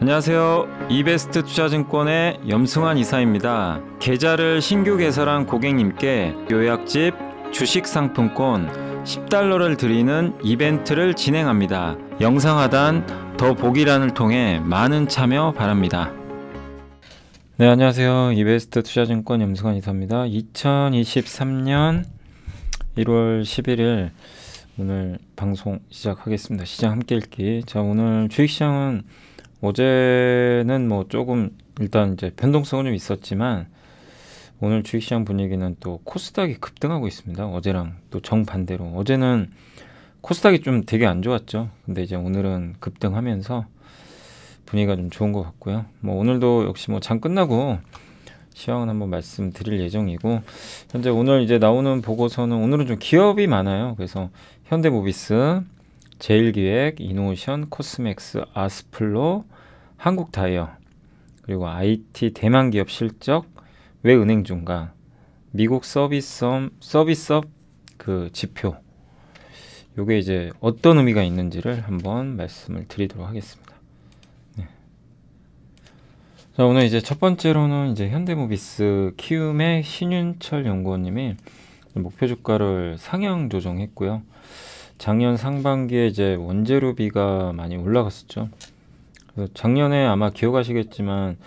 안녕하세요. 이베스트 투자증권의 염승환 이사입니다. 계좌를 신규 개설한 고객님께 요약집 주식 상품권 $10를 드리는 이벤트를 진행합니다. 영상 하단 더 보기란을 통해 많은 참여 바랍니다. 네, 안녕하세요. 이베스트 투자증권 염승환 이사입니다. 2023년 1월 11일 오늘 방송 시작하겠습니다. 시장 함께 읽기. 자, 오늘 주식시장은 어제는 뭐 조금 일단 이제 변동성은 좀 있었지만 오늘 주식시장 분위기는 또 코스닥이 급등하고 있습니다. 어제랑 또 정반대로. 어제는 코스닥이 좀 되게 안 좋았죠. 근데 이제 오늘은 급등하면서 분위기가 좀 좋은 것 같고요. 뭐 오늘도 역시 뭐 장 끝나고 시황은 한번 말씀드릴 예정이고, 현재 오늘 이제 나오는 보고서는 오늘은 좀 기업이 많아요. 그래서 현대모비스, 제일기획, 이노션, 코스맥스, 아스플로, 한국타이어, 그리고 IT 대만기업 실적, 외은행 중가, 미국 서비스업 그 지표, 요게 이제 어떤 의미가 있는지를 한번 말씀을 드리도록 하겠습니다. 네. 자, 오늘 이제 첫 번째로는 이제 현대모비스 키움의 신윤철 연구원님이 목표 주가를 상향 조정했고요. 작년 상반기에 이제 원재료비가 많이 올라갔었죠. 그래서 작년에 아마 기억하시겠지만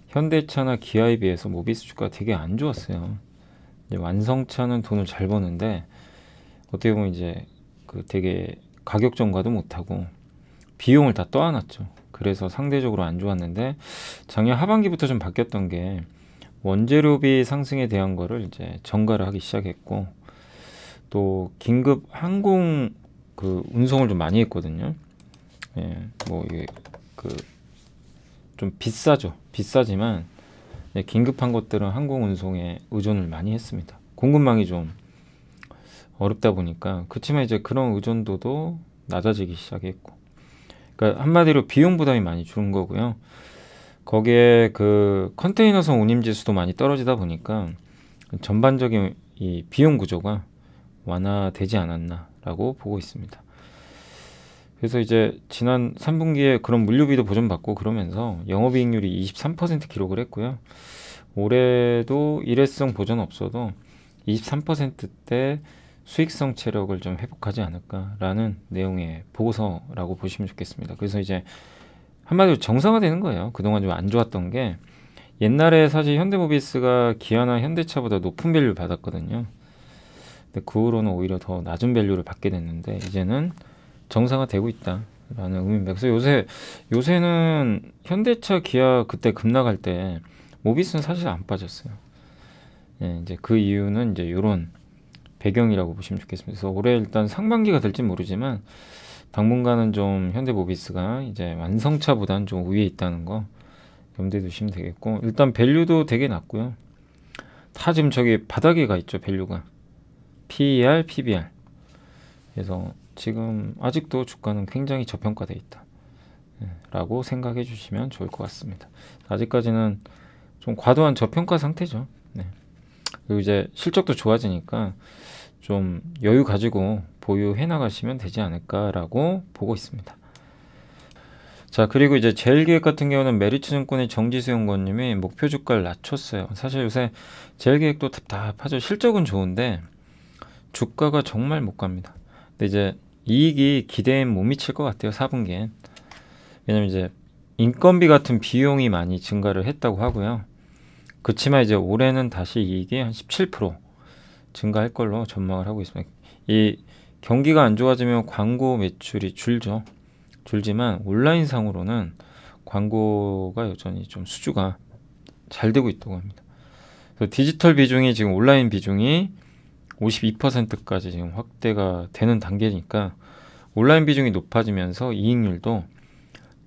현대차나 기아에 비해서 모비스 주가가 되게 안 좋았어요. 이제 완성차는 돈을 잘 버는데 어떻게 보면 이제 그 되게 가격 전가도 못하고 비용을 다 떠안았죠. 그래서 상대적으로 안 좋았는데 작년 하반기부터 좀 바뀌었던 게 원재료비 상승에 대한 거를 이제 전가를 하기 시작했고, 또 긴급 항공 그 운송을 좀 많이 했거든요. 예, 뭐 이게 그 좀 비싸죠. 비싸지만 긴급한 것들은 항공 운송에 의존을 많이 했습니다. 공급망이 좀 어렵다 보니까. 그렇지만 이제 그런 의존도도 낮아지기 시작했고, 그러니까 한마디로 비용 부담이 많이 줄은 거고요. 거기에 그 컨테이너선 운임 지수도 많이 떨어지다 보니까 전반적인 이 비용 구조가 완화되지 않았나라고 보고 있습니다. 그래서 이제 지난 3분기에 그런 물류비도 보전받고 그러면서 영업이익률이 23% 기록을 했고요. 올해도 일회성 보전 없어도 23%대 수익성 체력을 좀 회복하지 않을까라는 내용의 보고서라고 보시면 좋겠습니다. 그래서 이제 한마디로 정상화되는 거예요. 그동안 좀 안 좋았던 게, 옛날에 사실 현대모비스가 기아나 현대차보다 높은 밸류를 받았거든요. 근데 그 후로는 오히려 더 낮은 밸류를 받게 됐는데 이제는 정상화되고 있다라는 의미입니다. 그래서 요새는 현대차, 기아 그때 급락할 때 모비스는 사실 안 빠졌어요. 예, 이제 그 이유는 이제 이런 배경이라고 보시면 좋겠습니다. 그래서 올해 일단 상반기가 될지 모르지만 당분간은 좀 현대모비스가 이제 완성차보다는 좀 위에 있다는 거 염두에 두시면 되겠고, 일단 밸류도 되게 낮고요. 다 지금 저기 바닥에 가 있죠. 밸류가 PER, PBR. 그래서 지금 아직도 주가는 굉장히 저평가되어 있다 라고 생각해 주시면 좋을 것 같습니다. 아직까지는 좀 과도한 저평가 상태죠. 네. 그리고 이제 실적도 좋아지니까 좀 여유 가지고 보유해 나가시면 되지 않을까라고 보고 있습니다. 자, 그리고 이제 제일기획 같은 경우는 메리츠증권의 정지수 연구원님이 목표 주가를 낮췄어요. 사실 요새 제일기획도 답답하죠. 실적은 좋은데 주가가 정말 못 갑니다. 근데 이제 이익이 기대에 못 미칠 것 같아요. 4분기엔. 왜냐면 이제 인건비 같은 비용이 많이 증가를 했다고 하고요. 그렇지만 이제 올해는 다시 이익이 한 17% 증가할 걸로 전망을 하고 있습니다. 이 경기가 안 좋아지면 광고 매출이 줄죠. 줄지만 온라인상으로는 광고가 여전히 좀 수주가 잘 되고 있다고 합니다. 그래서 디지털 비중이 지금 온라인 비중이 52%까지 지금 확대가 되는 단계니까 온라인 비중이 높아지면서 이익률도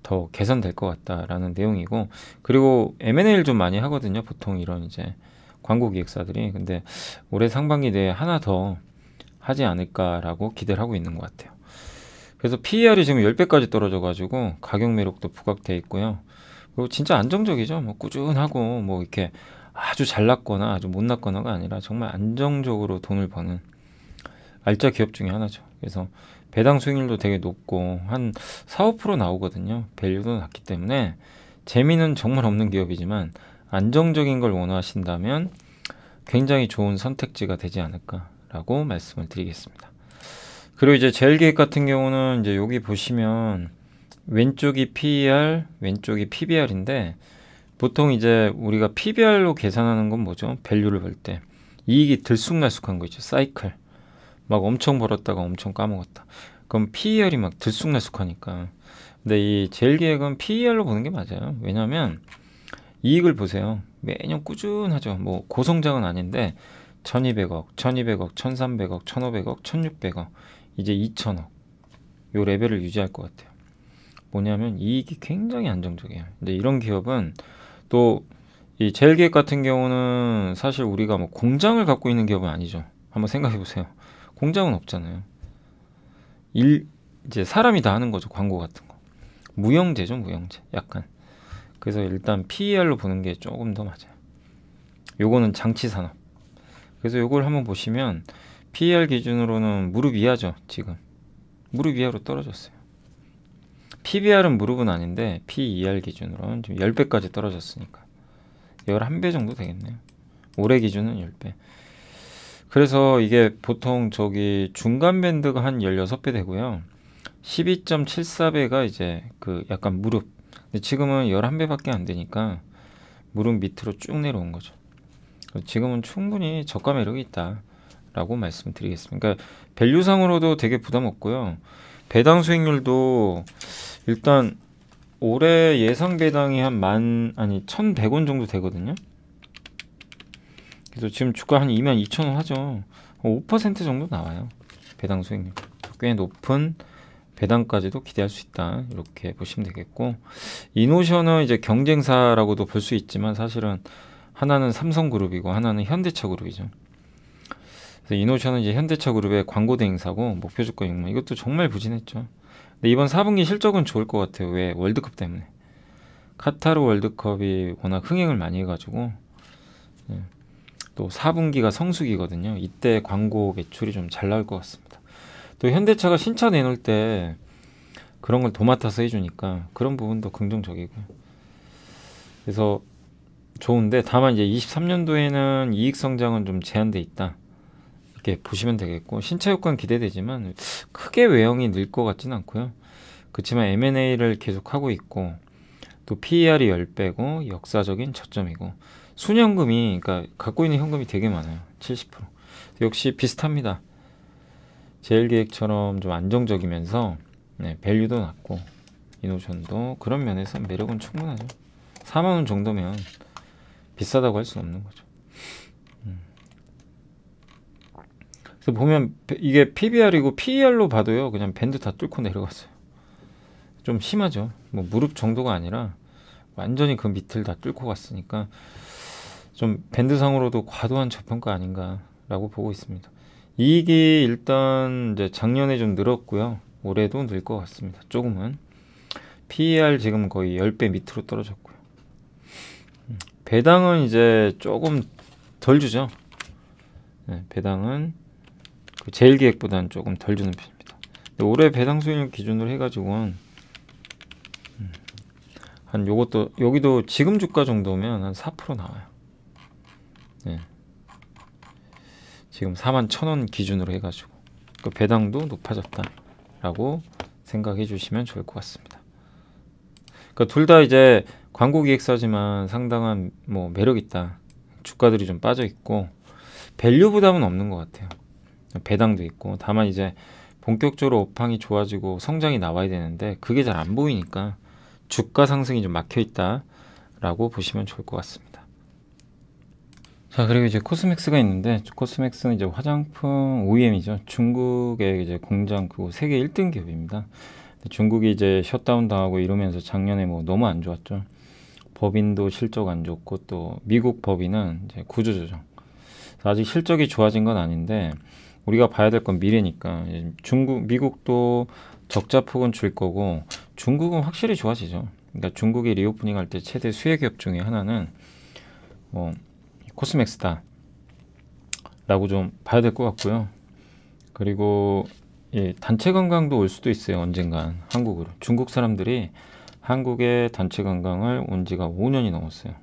더 개선될 것 같다라는 내용이고, 그리고 M&A를 좀 많이 하거든요. 보통 이런 이제 광고 기획사들이. 근데 올해 상반기 내에 하나 더 하지 않을까라고 기대를 하고 있는 것 같아요. 그래서 PER이 지금 10배까지 떨어져가지고 가격 매력도 부각돼 있고요. 그리고 진짜 안정적이죠. 뭐 꾸준하고 뭐 이렇게 아주 잘났거나 아주 못났거나가 아니라 정말 안정적으로 돈을 버는 알짜 기업 중에 하나죠. 그래서 배당 수익률도 되게 높고 한 4, 5% 나오거든요. 밸류도 낮기 때문에 재미는 정말 없는 기업이지만 안정적인 걸 원하신다면 굉장히 좋은 선택지가 되지 않을까라고 말씀을 드리겠습니다. 그리고 이제 제일기획 같은 경우는 이제 여기 보시면 왼쪽이 PER, 왼쪽이 PBR인데 보통 이제 우리가 PBR로 계산하는 건 뭐죠? 밸류를 볼 때 이익이 들쑥날쑥한 거 있죠. 사이클. 막 엄청 벌었다가 엄청 까먹었다. 그럼 PER이 막 들쑥날쑥하니까. 근데 이 제일기획은 PER로 보는 게 맞아요. 왜냐면 이익을 보세요. 매년 꾸준하죠. 뭐 고성장은 아닌데 1200억, 1200억, 1300억, 1500억, 1600억, 이제 2000억 요 레벨을 유지할 것 같아요. 뭐냐면 이익이 굉장히 안정적이에요. 근데 이런 기업은 또 이 제일기획 같은 경우는 사실 우리가 뭐 공장을 갖고 있는 기업은 아니죠. 한번 생각해 보세요. 공장은 없잖아요. 이제 사람이 다 하는 거죠. 광고 같은 거. 무형제죠, 무형제. 약간. 그래서 일단 PER로 보는 게 조금 더 맞아요. 요거는 장치 산업. 그래서 요걸 한번 보시면 PER 기준으로는 무릎 이하죠, 지금. 무릎 이하로 떨어졌어요. PBR은 무릎은 아닌데 PER 기준으로는 지금 10배까지 떨어졌으니까 11배 정도 되겠네요. 올해 기준은 10배. 그래서 이게 보통 저기 중간 밴드가 한 16배 되고요. 12.74배가 이제 그 약간 무릎. 근데 지금은 11배밖에 안 되니까 무릎 밑으로 쭉 내려온 거죠. 지금은 충분히 저가 매력이 있다라고 말씀드리겠습니다. 그러니까 밸류상으로도 되게 부담 없고요. 배당 수익률도 일단 올해 예상 배당이 한 1,100원 정도 되거든요. 그래서 지금 주가 한 22,000원 하죠. 5% 정도 나와요. 배당 수익률. 꽤 높은 배당까지도 기대할 수 있다. 이렇게 보시면 되겠고, 이노션은 이제 경쟁사라고도 볼 수 있지만 사실은 하나는 삼성그룹이고 하나는 현대차그룹이죠. 그래서 이노션은 이제 현대차그룹의 광고 대행사고 목표 주가 6만. 이것도 정말 부진했죠. 근데 이번 4분기 실적은 좋을 것 같아요. 왜? 월드컵 때문에. 카타르 월드컵이 워낙 흥행을 많이 해가지고 또 4분기가 성수기거든요. 이때 광고 매출이 좀 잘 나올 것 같습니다. 또 현대차가 신차 내놓을 때 그런 걸 도맡아서 해주니까 그런 부분도 긍정적이고요. 그래서 좋은데 다만 이제 23년도에는 이익 성장은 좀 제한돼 있다. 이렇게 보시면 되겠고, 신차 효과는 기대되지만 크게 외형이 늘 것 같지는 않고요. 그렇지만 M&A를 계속하고 있고 또 PER이 10배고 역사적인 저점이고 순현금이, 그러니까 갖고 있는 현금이 되게 많아요. 70%. 역시 비슷합니다. 제일기획처럼 좀 안정적이면서 밸류도 낮고 이노션도 그런 면에서 매력은 충분하죠. 4만원 정도면 비싸다고 할 수는 없는 거죠. 그래서 보면 이게 PBR이고 PER로 봐도요, 그냥 밴드 다 뚫고 내려갔어요. 좀 심하죠. 뭐 무릎 정도가 아니라 완전히 그 밑을 다 뚫고 갔으니까 좀 밴드상으로도 과도한 저평가 아닌가라고 보고 있습니다. 이익이 일단 이제 작년에 좀 늘었고요. 올해도 늘 것 같습니다. 조금은. PER 지금 거의 10배 밑으로 떨어졌고요. 배당은 이제 조금 덜 주죠. 배당은 그 제일기획보다는 조금 덜 주는 편입니다. 올해 배당 수익률 기준으로 해가지고는 한 요것도 여기도 지금 주가 정도면 한 4% 나와요. 지금 41,000원 기준으로 해가지고 그 배당도 높아졌다라고 생각해 주시면 좋을 것 같습니다. 그러니까 둘 다 이제 광고 기획사지만 상당한 뭐 매력 있다. 주가들이 좀 빠져 있고 밸류 부담은 없는 것 같아요. 배당도 있고, 다만 이제 본격적으로 업황이 좋아지고 성장이 나와야 되는데 그게 잘 안 보이니까 주가 상승이 좀 막혀 있다라고 보시면 좋을 것 같습니다. 자, 그리고 이제 코스맥스가 있는데, 코스맥스는 이제 화장품 OEM이죠. 중국의 이제 공장 그리고 세계 1등 기업입니다. 중국이 이제 셧다운 당하고 이러면서 작년에 뭐 너무 안 좋았죠. 법인도 실적 안 좋고 또 미국 법인은 이제 구조조정. 아직 실적이 좋아진 건 아닌데 우리가 봐야 될 건 미래니까. 미국도 적자폭은 줄 거고 중국은 확실히 좋아지죠. 그러니까 중국이 리오프닝 할 때 최대 수혜 기업 중에 하나는 뭐 코스맥스다 라고 좀 봐야 될 것 같고요. 그리고 단체 관광도 올 수도 있어요. 언젠간 한국으로. 중국 사람들이 한국에 단체 관광을 온 지가 5년이 넘었어요.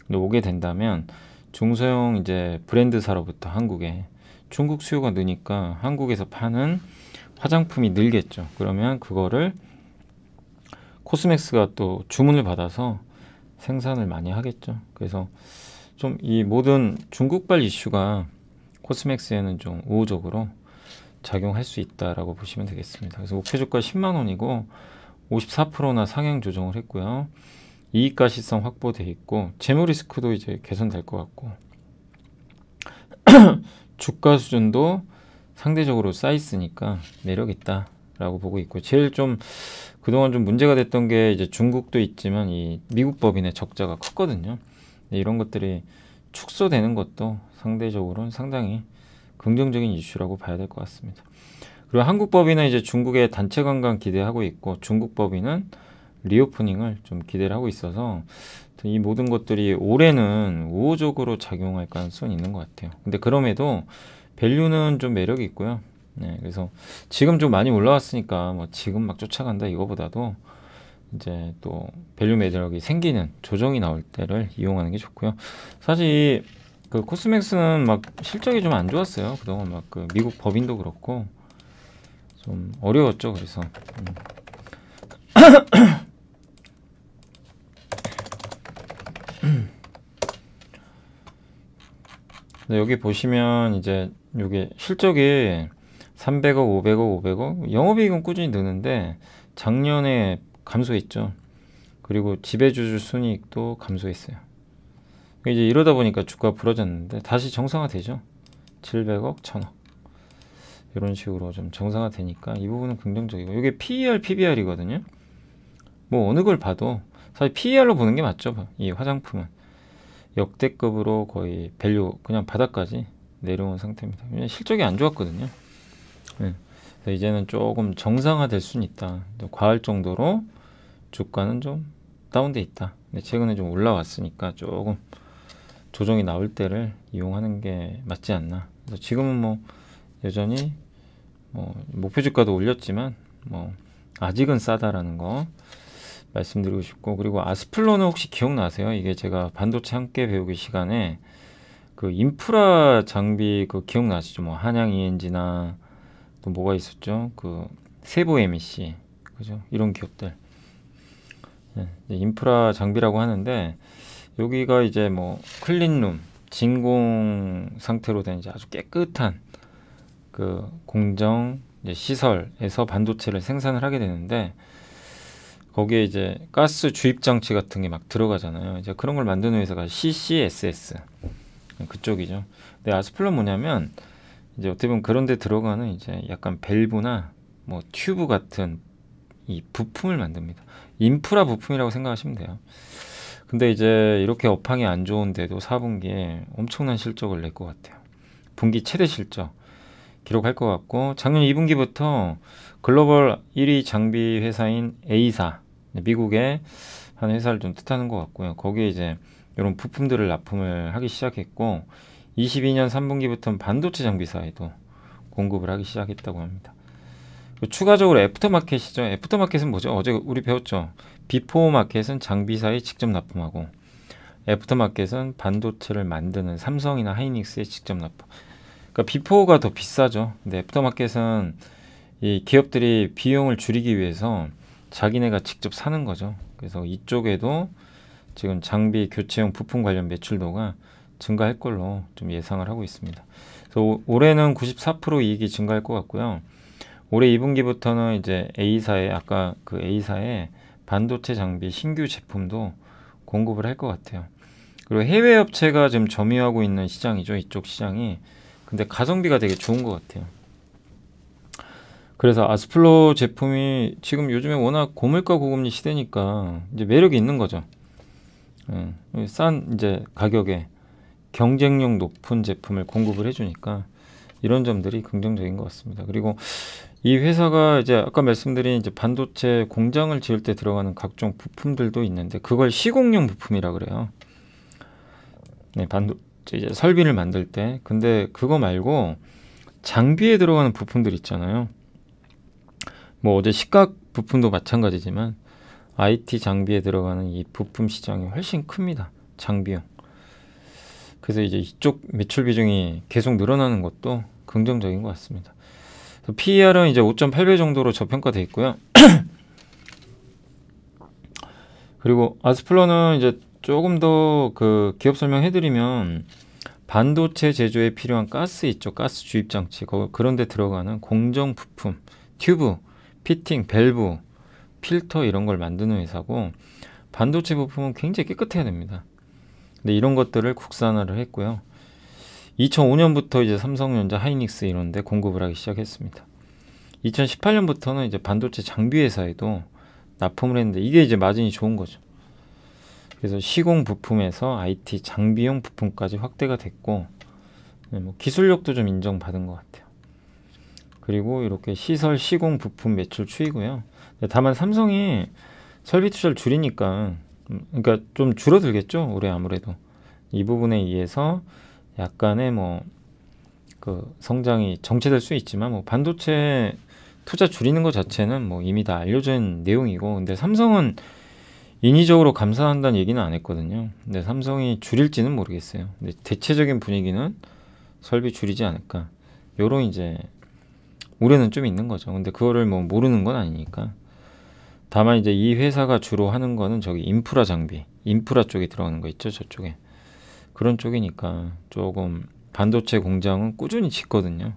근데 오게 된다면 중소형 이제 브랜드사로부터 한국에 중국 수요가 느니까 한국에서 파는 화장품이 늘겠죠. 그러면 그거를 코스맥스가 또 주문을 받아서 생산을 많이 하겠죠. 그래서 좀 이 모든 중국발 이슈가 코스맥스에는 좀 우호적으로 작용할 수 있다라고 보시면 되겠습니다. 그래서 목표 주가 10만 원이고 54%나 상향 조정을 했고요. 이익가시성 확보돼 있고 재무 리스크도 이제 개선될 것 같고 주가 수준도 상대적으로 쌓여 있으니까 매력 있다라고 보고 있고, 제일 좀 그동안 좀 문제가 됐던 게 이제 중국도 있지만 이 미국 법인의 적자가 컸거든요. 이런 것들이 축소되는 것도 상대적으로는 상당히 긍정적인 이슈라고 봐야 될 것 같습니다. 그리고 한국 법인은 이제 중국의 단체 관광 기대하고 있고, 중국 법인은 리오프닝을 좀 기대를 하고 있어서 이 모든 것들이 올해는 우호적으로 작용할 가능성이 있는 것 같아요. 근데 그럼에도 밸류는 좀 매력이 있고요. 네, 그래서 지금 좀 많이 올라왔으니까 뭐 지금 막 쫓아간다 이거보다도 이제 또 밸류 매력이 생기는 조정이 나올 때를 이용하는 게 좋고요. 사실 그 코스맥스는 막 실적이 좀 안 좋았어요. 그동안 막 그 미국 법인도 그렇고 좀 어려웠죠. 그래서 여기 보시면 이제 이게 실적이 300억, 500억, 500억, 영업이익은 꾸준히 느는데 작년에 감소했죠. 그리고 지배주주 순이익도 감소했어요. 이제 이러다 보니까 주가 부러졌는데 다시 정상화되죠. 700억, 1000억 이런 식으로 좀 정상화되니까 이 부분은 긍정적이고, 이게 PER, PBR이거든요. 뭐 어느 걸 봐도 사실 PER로 보는 게 맞죠. 이 화장품은 역대급으로 거의 밸류 그냥 바닥까지 내려온 상태입니다. 실적이 안 좋았거든요. 네. 그래서 이제는 조금 정상화될 수는 있다. 과할 정도로 주가는 좀 다운돼 있다. 근데 최근에 좀 올라왔으니까 조금 조정이 나올 때를 이용하는 게 맞지 않나. 그래서 지금은 뭐 여전히 뭐 목표 주가도 올렸지만 뭐 아직은 싸다라는 거 말씀드리고 싶고, 그리고 아스플로는 혹시 기억나세요? 이게 제가 반도체 함께 배우기 시간에 그 인프라 장비 그 기억나시죠? 뭐 한양 ENG나 또 뭐가 있었죠? 그 세보 MEC, 그죠? 이런 기업들. 네, 인프라 장비라고 하는데 여기가 이제 뭐 클린룸, 진공 상태로 된 이제 아주 깨끗한 그 공정 이제 시설에서 반도체를 생산을 하게 되는데, 거기에 이제 가스 주입 장치 같은 게 막 들어가잖아요. 이제 그런 걸 만드는 회사가 CCSS 그쪽이죠. 근데 아스플론 뭐냐면 이제 어떻게 보면 그런 데 들어가는 이제 약간 밸브나 뭐 튜브 같은 이 부품을 만듭니다. 인프라 부품이라고 생각하시면 돼요. 근데 이제 이렇게 업황이 안 좋은데도 4분기에 엄청난 실적을 낼 것 같아요. 분기 최대 실적 기록할 것 같고, 작년 2분기부터 글로벌 1위 장비 회사인 A사, 미국의 한 회사를 좀 뜻하는 것 같고요. 거기에 이제 이런 부품들을 납품을 하기 시작했고, 22년 3분기부터는 반도체 장비사에도 공급을 하기 시작했다고 합니다. 추가적으로 애프터마켓이죠. 애프터마켓은 뭐죠? 어제 우리 배웠죠. 비포 마켓은 장비사에 직접 납품하고, 애프터마켓은 반도체를 만드는 삼성이나 하이닉스에 직접 납품. 그러니까 비포가 더 비싸죠. 근데 애프터마켓은 이 기업들이 비용을 줄이기 위해서 자기네가 직접 사는 거죠. 그래서 이쪽에도 지금 장비 교체용 부품 관련 매출도가 증가할 걸로 좀 예상을 하고 있습니다. 그래서 올해는 94% 이익이 증가할 것 같고요. 올해 2분기부터는 이제 A사에 아까 그 A사에 반도체 장비 신규 제품도 공급을 할 것 같아요. 그리고 해외 업체가 지금 점유하고 있는 시장이죠. 이쪽 시장이. 근데 가성비가 되게 좋은 것 같아요. 그래서 아스플로 제품이 지금 요즘에 워낙 고물가 고금리 시대니까 이제 매력이 있는 거죠. 싼 이제 가격에 경쟁력 높은 제품을 공급을 해주니까 이런 점들이 긍정적인 것 같습니다. 그리고 이 회사가 이제 아까 말씀드린 이제 반도체 공장을 지을 때 들어가는 각종 부품들도 있는데 그걸 시공용 부품이라 그래요. 네, 반도체 이제 설비를 만들 때. 근데 그거 말고 장비에 들어가는 부품들 있잖아요. 뭐 어제 식각 부품도 마찬가지지만 IT 장비에 들어가는 이 부품 시장이 훨씬 큽니다. 장비용. 그래서 이제 이쪽 매출 비중이 계속 늘어나는 것도 긍정적인 것 같습니다. PER은 이제 5.8배 정도로 저평가되어 있고요. 그리고 아스플러는 이제 조금 더 그 기업 설명해드리면, 반도체 제조에 필요한 가스 있죠. 가스 주입 장치. 그런 데 들어가는 공정 부품, 튜브, 피팅, 밸브, 필터 이런 걸 만드는 회사고, 반도체 부품은 굉장히 깨끗해야 됩니다. 근데 이런 것들을 국산화를 했고요. 2005년부터 이제 삼성전자, 하이닉스 이런 데 공급을 하기 시작했습니다. 2018년부터는 이제 반도체 장비 회사에도 납품을 했는데, 이게 이제 마진이 좋은 거죠. 그래서 시공 부품에서 IT 장비용 부품까지 확대가 됐고, 뭐 기술력도 좀 인정받은 것 같아요. 그리고 이렇게 시설 시공 부품 매출 추이고요. 다만 삼성이 설비 투자를 줄이니까, 그러니까 좀 줄어들겠죠, 올해 아무래도. 이 부분에 의해서 약간의 뭐 그 성장이 정체될 수 있지만, 뭐 반도체 투자 줄이는 것 자체는 뭐 이미 다 알려진 내용이고, 근데 삼성은 인위적으로 감산한다는 얘기는 안 했거든요. 근데 삼성이 줄일지는 모르겠어요. 근데 대체적인 분위기는 설비 줄이지 않을까, 요런 이제 우려는 좀 있는 거죠. 근데 그거를 뭐 모르는 건 아니니까. 다만 이제 이 회사가 주로 하는 거는 저기 인프라 장비, 인프라 쪽에 들어가는 거 있죠, 저쪽에. 그런 쪽이니까 조금 반도체 공장은 꾸준히 짓거든요.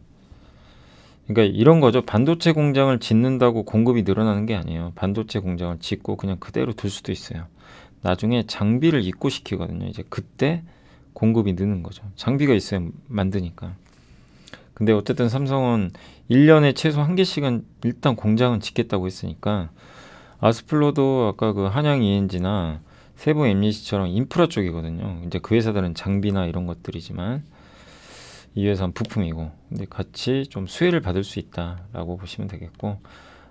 그러니까 이런 거죠. 반도체 공장을 짓는다고 공급이 늘어나는 게 아니에요. 반도체 공장을 짓고 그냥 그대로 둘 수도 있어요. 나중에 장비를 입고시키거든요. 이제 그때 공급이 느는 거죠. 장비가 있어야 만드니까. 근데 어쨌든 삼성은 1년에 최소 1개씩은 일단 공장은 짓겠다고 했으니까, 아스플로도 아까 그 한양 ENG나 세부 MC처럼 인프라 쪽이거든요. 이제 그 회사들은 장비나 이런 것들이지만, 이 회사는 부품이고, 근데 같이 좀 수혜를 받을 수 있다라고 보시면 되겠고,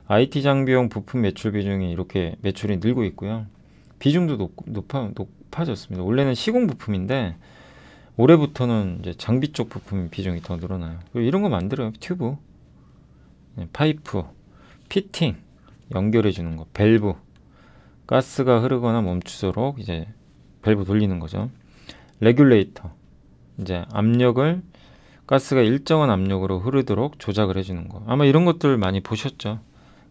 IT 장비용 부품 매출 비중이 이렇게 매출이 늘고 있고요. 비중도 높아졌습니다. 원래는 시공 부품인데 올해부터는 이제 장비 쪽 부품 비중이 더 늘어나요. 이런 거 만들어요. 튜브, 파이프, 피팅, 연결해 주는 거, 밸브, 가스가 흐르거나 멈추도록 이제 밸브 돌리는 거죠. 레귤레이터, 이제 압력을, 가스가 일정한 압력으로 흐르도록 조작을 해주는 거. 아마 이런 것들 많이 보셨죠?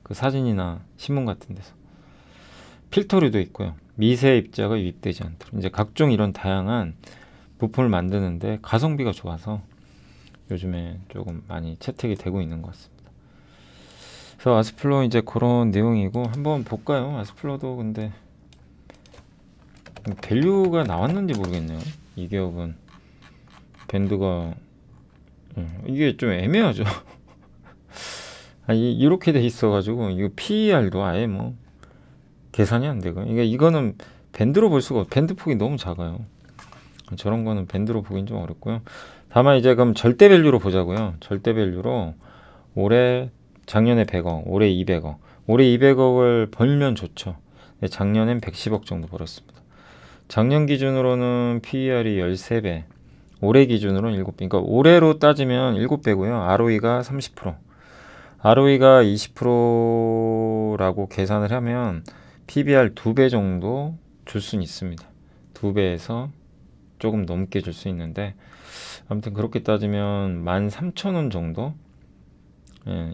그 사진이나 신문 같은 데서. 필터류도 있고요. 미세 입자가 유입되지 않도록. 이제 각종 이런 다양한 부품을 만드는데 가성비가 좋아서 요즘에 조금 많이 채택이 되고 있는 것 같습니다. 그래서 아스플로 이제 그런 내용이고, 한번 볼까요? 아스플로도 근데 밸류가 나왔는지 모르겠네요. 이 기업은 밴드가 이게 좀 애매하죠. 아니, 이렇게 돼 있어가지고 이거 PER도 아예 뭐 계산이 안 되고, 그러니까 이거는 밴드로 볼 수가, 밴드 폭이 너무 작아요. 저런 거는 밴드로 보긴 좀 어렵고요. 다만 이제 그럼 절대 밸류로 보자고요. 절대 밸류로 올해, 작년에 100억, 올해 200억. 올해 200억을 벌면 좋죠. 작년엔 110억 정도 벌었습니다. 작년 기준으로는 PER이 13배, 올해 기준으로는 7배. 그러니까 올해로 따지면 7배고요. ROE가 30%. ROE가 20%라고 계산을 하면 PBR 2배 정도 줄 수는 있습니다. 2배에서 조금 넘게 줄 수 있는데, 아무튼 그렇게 따지면 13,000원 정도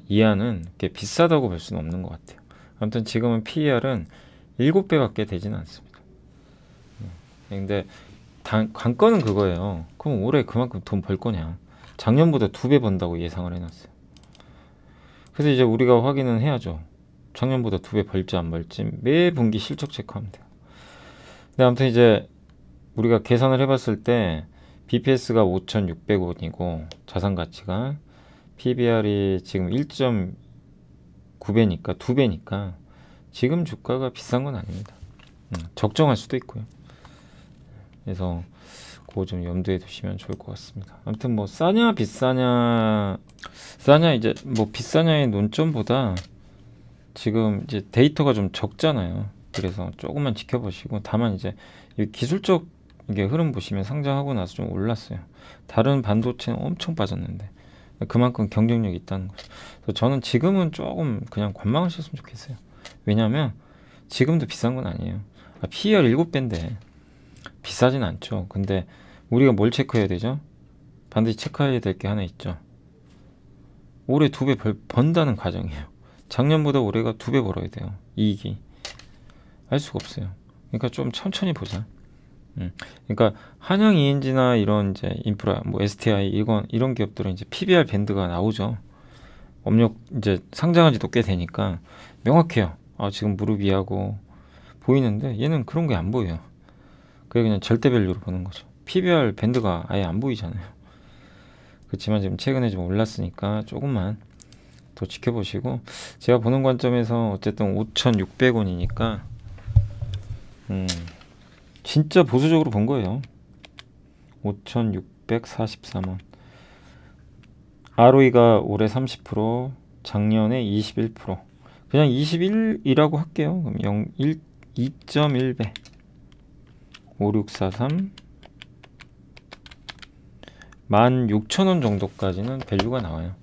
이하는 이렇게 비싸다고 볼 수는 없는 것 같아요. 아무튼 지금은 PER은 7배밖에 되지는 않습니다. 근데 관건은 그거예요. 그럼 올해 그만큼 돈 벌 거냐. 작년보다 2배 번다고 예상을 해놨어요. 그래서 이제 우리가 확인은 해야죠. 작년보다 2배 벌지 안 벌지 매 분기 실적 체크하면 돼요. 근데 아무튼 이제 우리가 계산을 해봤을 때 BPS가 5,600원이고 자산 가치가, PBR이 지금 1.9배니까 2배니까 지금 주가가 비싼 건 아닙니다. 적정할 수도 있고요. 그래서 그거 좀 염두에 두시면 좋을 것 같습니다. 아무튼 뭐 싸냐 비싸냐, 이제 뭐 비싸냐의 논점보다 지금 이제 데이터가 좀 적잖아요. 그래서 조금만 지켜보시고, 다만 이제 기술적 이게 흐름 보시면 상장하고 나서 좀 올랐어요. 다른 반도체는 엄청 빠졌는데 그만큼 경쟁력이 있다는 거죠. 그래서 저는 지금은 조금 그냥 관망하셨으면 좋겠어요. 왜냐하면 지금도 비싼 건 아니에요. PER 7배인데 비싸진 않죠. 근데 우리가 뭘 체크해야 되죠? 반드시 체크해야 될 게 하나 있죠. 올해 2배 번다는 가정이에요. 작년보다 올해가 2배 벌어야 돼요. 이익이. 알 수가 없어요. 그러니까 좀 천천히 보자. 그러니까 한양 ENG나 이런 이제 인프라, 뭐 STI 이런 기업들은 이제 PBR 밴드가 나오죠. 업력 이제 상장한 지도 꽤 되니까 명확해요. 지금 무릎 위하고 보이는데 얘는 그런 게 안 보여요. 그냥 절대 밸류로 보는 거죠. PBR 밴드가 아예 안 보이잖아요. 그렇지만 지금 최근에 좀 올랐으니까 조금만 더 지켜보시고, 제가 보는 관점에서 어쨌든 5,600원이니까 진짜 보수적으로 본 거예요. 5,643원. ROE가 올해 30%, 작년에 21%. 그냥 21이라고 할게요. 그럼 2.1배. 5643. 16,000원 정도까지는 밸류가 나와요.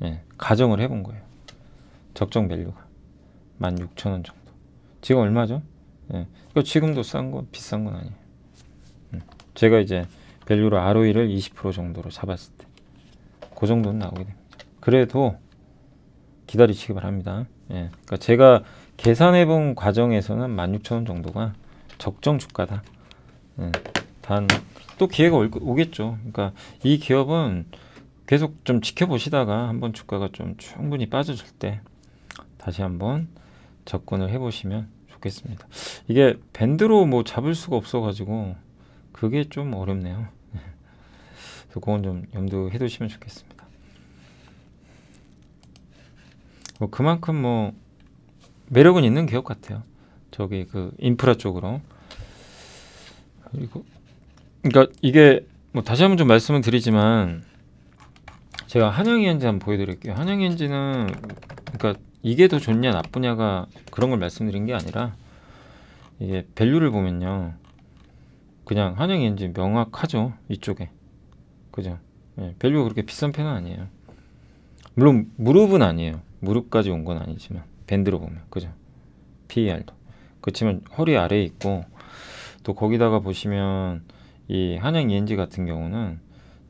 예, 가정을 해본 거예요. 적정 밸류가 16,000원 정도. 지금 얼마죠? 예, 그러니까 지금도 싼 건 비싼 건 아니에요. 제가 이제 밸류로 ROE를 20% 정도로 잡았을 때 그 정도는 나오게 됩니다. 그래도 기다리시기 바랍니다. 예, 그러니까 제가 계산해본 과정에서는 16,000원 정도가 적정 주가다. 예, 단 또 기회가 오겠죠. 그러니까 이 기업은 계속 좀 지켜보시다가 한번 주가가 좀 충분히 빠져줄 때 다시 한번 접근을 해보시면 좋겠습니다. 이게 밴드로 뭐 잡을 수가 없어가지고 그게 좀 어렵네요. 그래서 그건 좀 염두해 두시면 좋겠습니다. 뭐 그만큼 뭐 매력은 있는 기업 같아요. 저기 그 인프라 쪽으로. 그리고 그러니까 이게 뭐 다시 한번 좀 말씀을 드리지만, 제가 한양 ENG 한번 보여드릴게요. 한양 ENG는 그러니까 이게 더 좋냐 나쁘냐가 그런 걸 말씀드린 게 아니라, 이게 밸류를 보면요, 그냥 한양 ENG 명확하죠. 이쪽에. 그죠? 예, 밸류가 그렇게 비싼 편은 아니에요. 물론 무릎은 아니에요. 무릎까지 온 건 아니지만 밴드로 보면, 그죠? PER도 그렇지만 허리 아래에 있고, 또 거기다가 보시면 이 한양 ENG 같은 경우는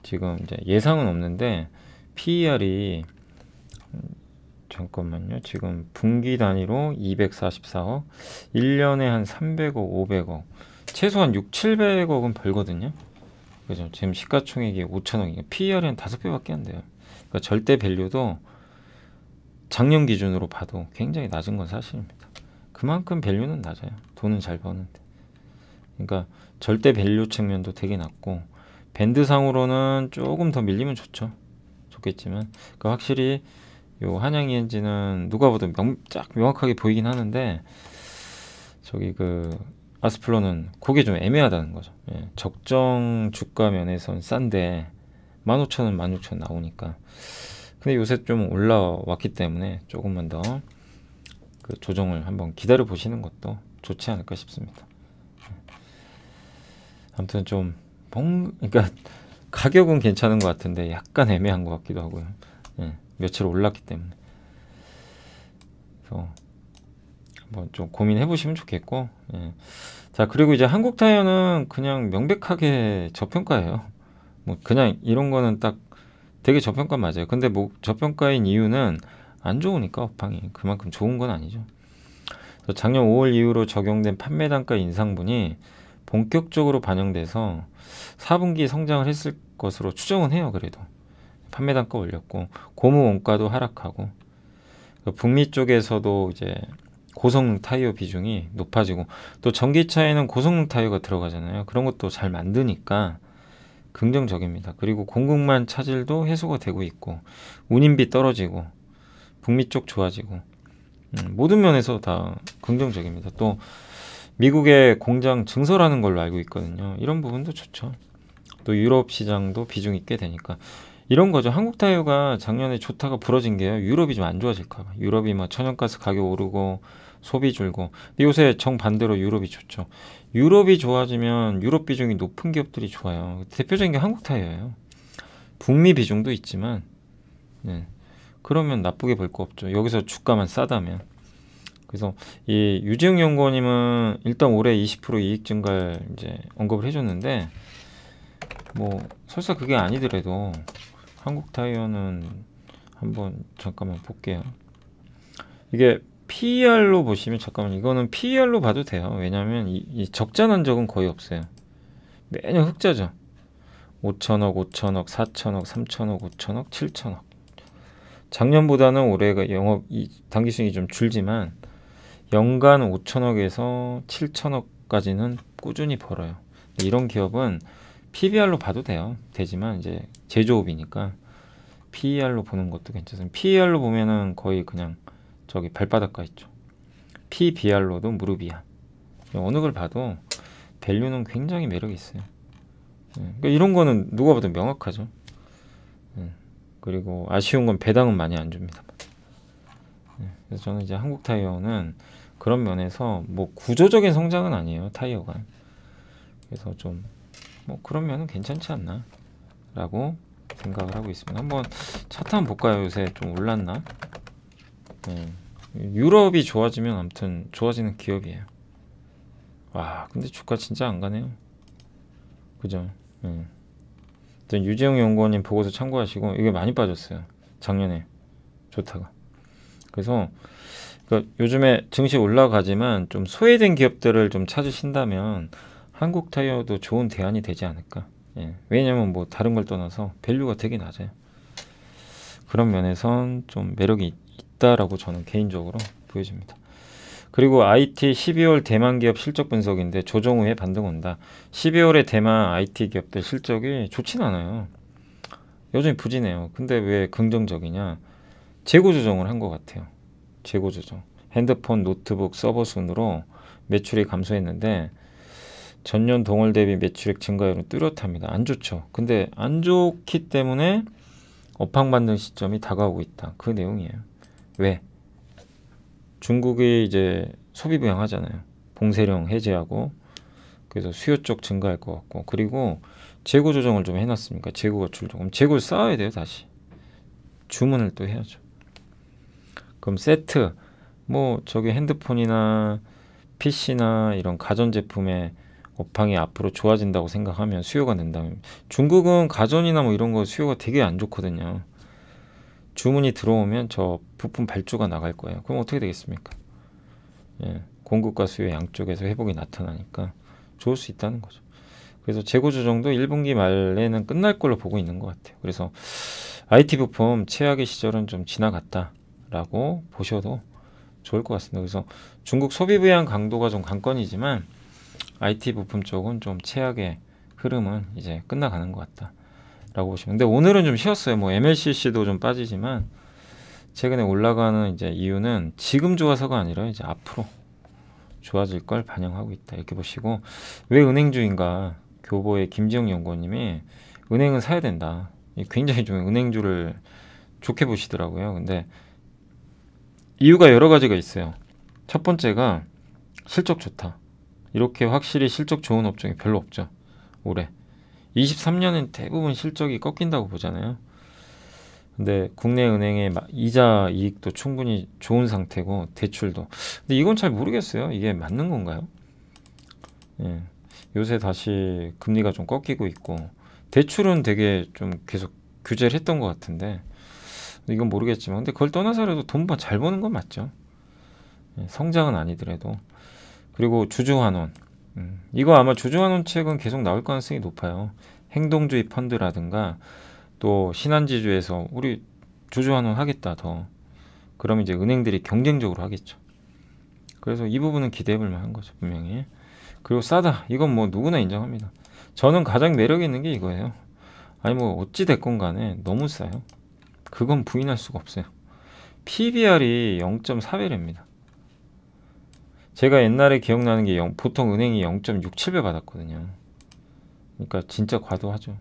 지금 이제 예상은 없는데 PER이 잠깐만요. 지금 분기 단위로 244억, 1년에 한 300억, 500억, 최소한 6, 700억은 벌거든요. 그죠? 지금 시가총액이 5천억이니까 PER이 한 5배밖에 안 돼요. 그러니까 절대 밸류도 작년 기준으로 봐도 굉장히 낮은 건 사실입니다. 그만큼 밸류는 낮아요. 돈은 잘 버는데. 그러니까 절대 밸류 측면도 되게 낮고, 밴드상으로는 조금 더 밀리면 좋겠지만, 그러니까 확실히 요 한양 ENG는 누가 봐도 쫙 명확하게 보이긴 하는데, 저기 그 아스플로는 그게 좀 애매하다는 거죠. 예, 적정 주가 면에선 싼데 15,000원, 16,000원 나오니까. 근데 요새 좀 올라왔기 때문에 조금만 더 그 조정을 한번 기다려 보시는 것도 좋지 않을까 싶습니다. 아무튼 좀 그러니까 가격은 괜찮은 것 같은데 약간 애매한 것 같기도 하고요. 예, 며칠 올랐기 때문에. 그래서 한번 좀 고민해 보시면 좋겠고. 예. 자, 그리고 이제 한국타이어는 그냥 명백하게 저평가예요. 뭐 그냥 이런 거는 딱 되게 저평가 맞아요. 근데 뭐 저평가인 이유는 안 좋으니까 업황이 그만큼 좋은 건 아니죠. 그래서 작년 5월 이후로 적용된 판매 단가 인상분이 본격적으로 반영돼서 4분기 성장을 했을 것으로 추정은 해요. 그래도 판매 단가 올렸고, 고무 원가도 하락하고, 북미 쪽에서도 이제 고성능 타이어 비중이 높아지고, 또 전기차에는 고성능 타이어가 들어가잖아요. 그런 것도 잘 만드니까 긍정적입니다. 그리고 공급망 차질도 해소가 되고 있고, 운임비 떨어지고, 북미 쪽 좋아지고, 모든 면에서 다 긍정적입니다. 또 미국의 공장 증설하는 걸로 알고 있거든요. 이런 부분도 좋죠. 또 유럽 시장도 비중이 꽤 되니까 이런 거죠. 한국 타이어가 작년에 좋다가 부러진 게요, 유럽이 좀 안 좋아질까 봐. 유럽이 막 천연가스 가격 오르고 소비 줄고. 근데 요새 정반대로 유럽이 좋죠. 유럽이 좋아지면 유럽 비중이 높은 기업들이 좋아요. 대표적인 게 한국 타이어예요. 북미 비중도 있지만, 네, 그러면 나쁘게 볼 거 없죠. 여기서 주가만 싸다면. 그래서 이 유지영 연구원님은 일단 올해 20% 이익 증가를 이제 언급을 해줬는데 뭐 설사 그게 아니더라도 한국타이어는 한번 잠깐만 볼게요. 이게 PER로 보시면 잠깐만 이거는 PER로 봐도 돼요. 왜냐하면 이 적자 난 적은 거의 없어요. 매년 흑자죠. 5천억, 5천억, 4천억, 3천억, 5천억, 7천억. 작년보다는 올해가 영업 당기수익이 좀 줄지만 연간 5천억에서 7천억까지는 꾸준히 벌어요. 이런 기업은 PBR로 봐도 되지만 이제 제조업이니까 PER로 보는 것도 괜찮습니다. PER로 보면은 거의 그냥 저기 발바닥가 있죠. PBR로도 무릎이야. 어느 걸 봐도 밸류는 굉장히 매력이 있어요. 그러니까 이런 거는 누가 봐도 명확하죠. 그리고 아쉬운 건 배당은 많이 안 줍니다. 그래서 저는 이제 한국타이어는 그런 면에서 뭐 구조적인 성장은 아니에요. 타이어가. 그래서 좀 뭐 그런 면은 괜찮지 않나 라고 생각을 하고 있습니다. 한번 차트 한번 볼까요? 요새 좀 올랐나? 유럽이 좋아지면 아무튼 좋아지는 기업이에요. 와 근데 주가 진짜 안 가네요. 그죠? 유재영 연구원님 보고서 참고하시고 이게 많이 빠졌어요. 작년에 좋다가. 그래서 그러니까 요즘에 증시 올라가지만 좀 소외된 기업들을 좀 찾으신다면 한국타이어도 좋은 대안이 되지 않을까. 왜냐면 뭐 다른 걸 떠나서 밸류가 되게 낮아요. 그런 면에선 좀 매력이 있다라고 저는 개인적으로 보여집니다. 그리고 IT 12월 대만 기업 실적 분석인데 조정 후에 반등 온다. 12월에 대만 IT 기업들 실적이 좋진 않아요. 여전히 부진해요. 근데 왜 긍정적이냐? 재고 조정을 한 것 같아요. 재고 조정. 핸드폰, 노트북, 서버 순으로 매출이 감소했는데 전년 동월 대비 매출액 증가율은 뚜렷합니다. 안 좋죠. 근데 안 좋기 때문에 업황 반등 시점이 다가오고 있다. 그 내용이에요. 왜? 중국이 이제 소비 부양하잖아요. 봉쇄령 해제하고 그래서 수요 쪽 증가할 것 같고 그리고 재고 조정을 좀 해놨으니까 재고가 줄죠. 그럼 재고를 쌓아야 돼요. 다시 주문을 또 해야죠. 그럼 세트 뭐 저기 핸드폰이나 PC나 이런 가전제품의 업황이 앞으로 좋아진다고 생각하면 수요가 된다면 중국은 가전이나 뭐 이런 거 수요가 되게 안 좋거든요. 주문이 들어오면 저 부품 발주가 나갈 거예요. 그럼 어떻게 되겠습니까? 공급과 수요 양쪽에서 회복이 나타나니까 좋을 수 있다는 거죠. 그래서 재고 조정도 1분기 말에는 끝날 걸로 보고 있는 것 같아요. 그래서 IT 부품 최악의 시절은 좀 지나갔다라고 보셔도 좋을 것 같습니다. 그래서 중국 소비 부양 강도가 좀 관건이지만 IT 부품 쪽은 좀 최악의 흐름은 이제 끝나가는 것 같다라고 보시면. 근데 오늘은 좀 쉬었어요. 뭐 MLCC도 좀 빠지지만 최근에 올라가는 이제 이유는 지금 좋아서가 아니라 이제 앞으로 좋아질 걸 반영하고 있다 이렇게 보시고. 왜 은행주인가? 교보의 김지영 연구원님이 은행은 사야 된다. 굉장히 좀 은행주를 좋게 보시더라고요. 근데 이유가 여러 가지가 있어요. 첫 번째가 실적 좋다. 이렇게 확실히 실적 좋은 업종이 별로 없죠. 올해 23년은 대부분 실적이 꺾인다고 보잖아요. 근데 국내 은행의 이자 이익도 충분히 좋은 상태고 대출도. 근데 이건 잘 모르겠어요. 이게 맞는 건가요? 요새 다시 금리가 좀 꺾이고 있고 대출은 되게 좀 계속 규제를 했던 것 같은데 이건 모르겠지만 근데 그걸 떠나서라도 돈 잘 버는 건 맞죠. 성장은 아니더라도. 그리고 주주환원. 이거 아마 주주환원 책은 계속 나올 가능성이 높아요. 행동주의 펀드라든가 또 신한지주에서 우리 주주환원 하겠다 더. 그럼 이제 은행들이 경쟁적으로 하겠죠. 그래서 이 부분은 기대해 볼 만한 거죠. 분명히. 그리고 싸다. 이건 뭐 누구나 인정합니다. 저는 가장 매력 있는 게 이거예요. 아니 뭐 어찌 됐건 간에 너무 싸요. 그건 부인할 수가 없어요. PBR이 0.4배입니다. 제가 옛날에 기억나는 게 보통 은행이 0.67배 받았거든요. 그러니까 진짜 과도하죠.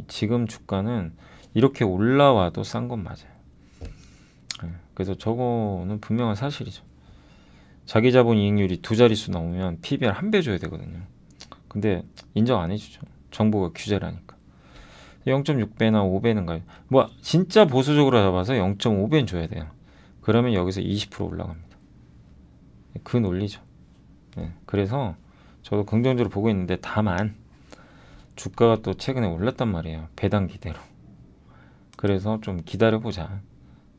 지금 주가는 이렇게 올라와도 싼 건 맞아요. 그래서 저거는 분명한 사실이죠. 자기 자본 이익률이 두 자릿수 나오면 PBR 1배 줘야 되거든요. 근데 인정 안 해주죠. 정부가 규제라니까. 0.6배나 5배는 가요. 뭐 진짜 보수적으로 잡아서 0.5배는 줘야 돼요. 그러면 여기서 20% 올라갑니다. 그 논리죠. 그래서 저도 긍정적으로 보고 있는데, 다만 주가가 또 최근에 올랐단 말이에요. 배당 기대로. 그래서 좀 기다려보자,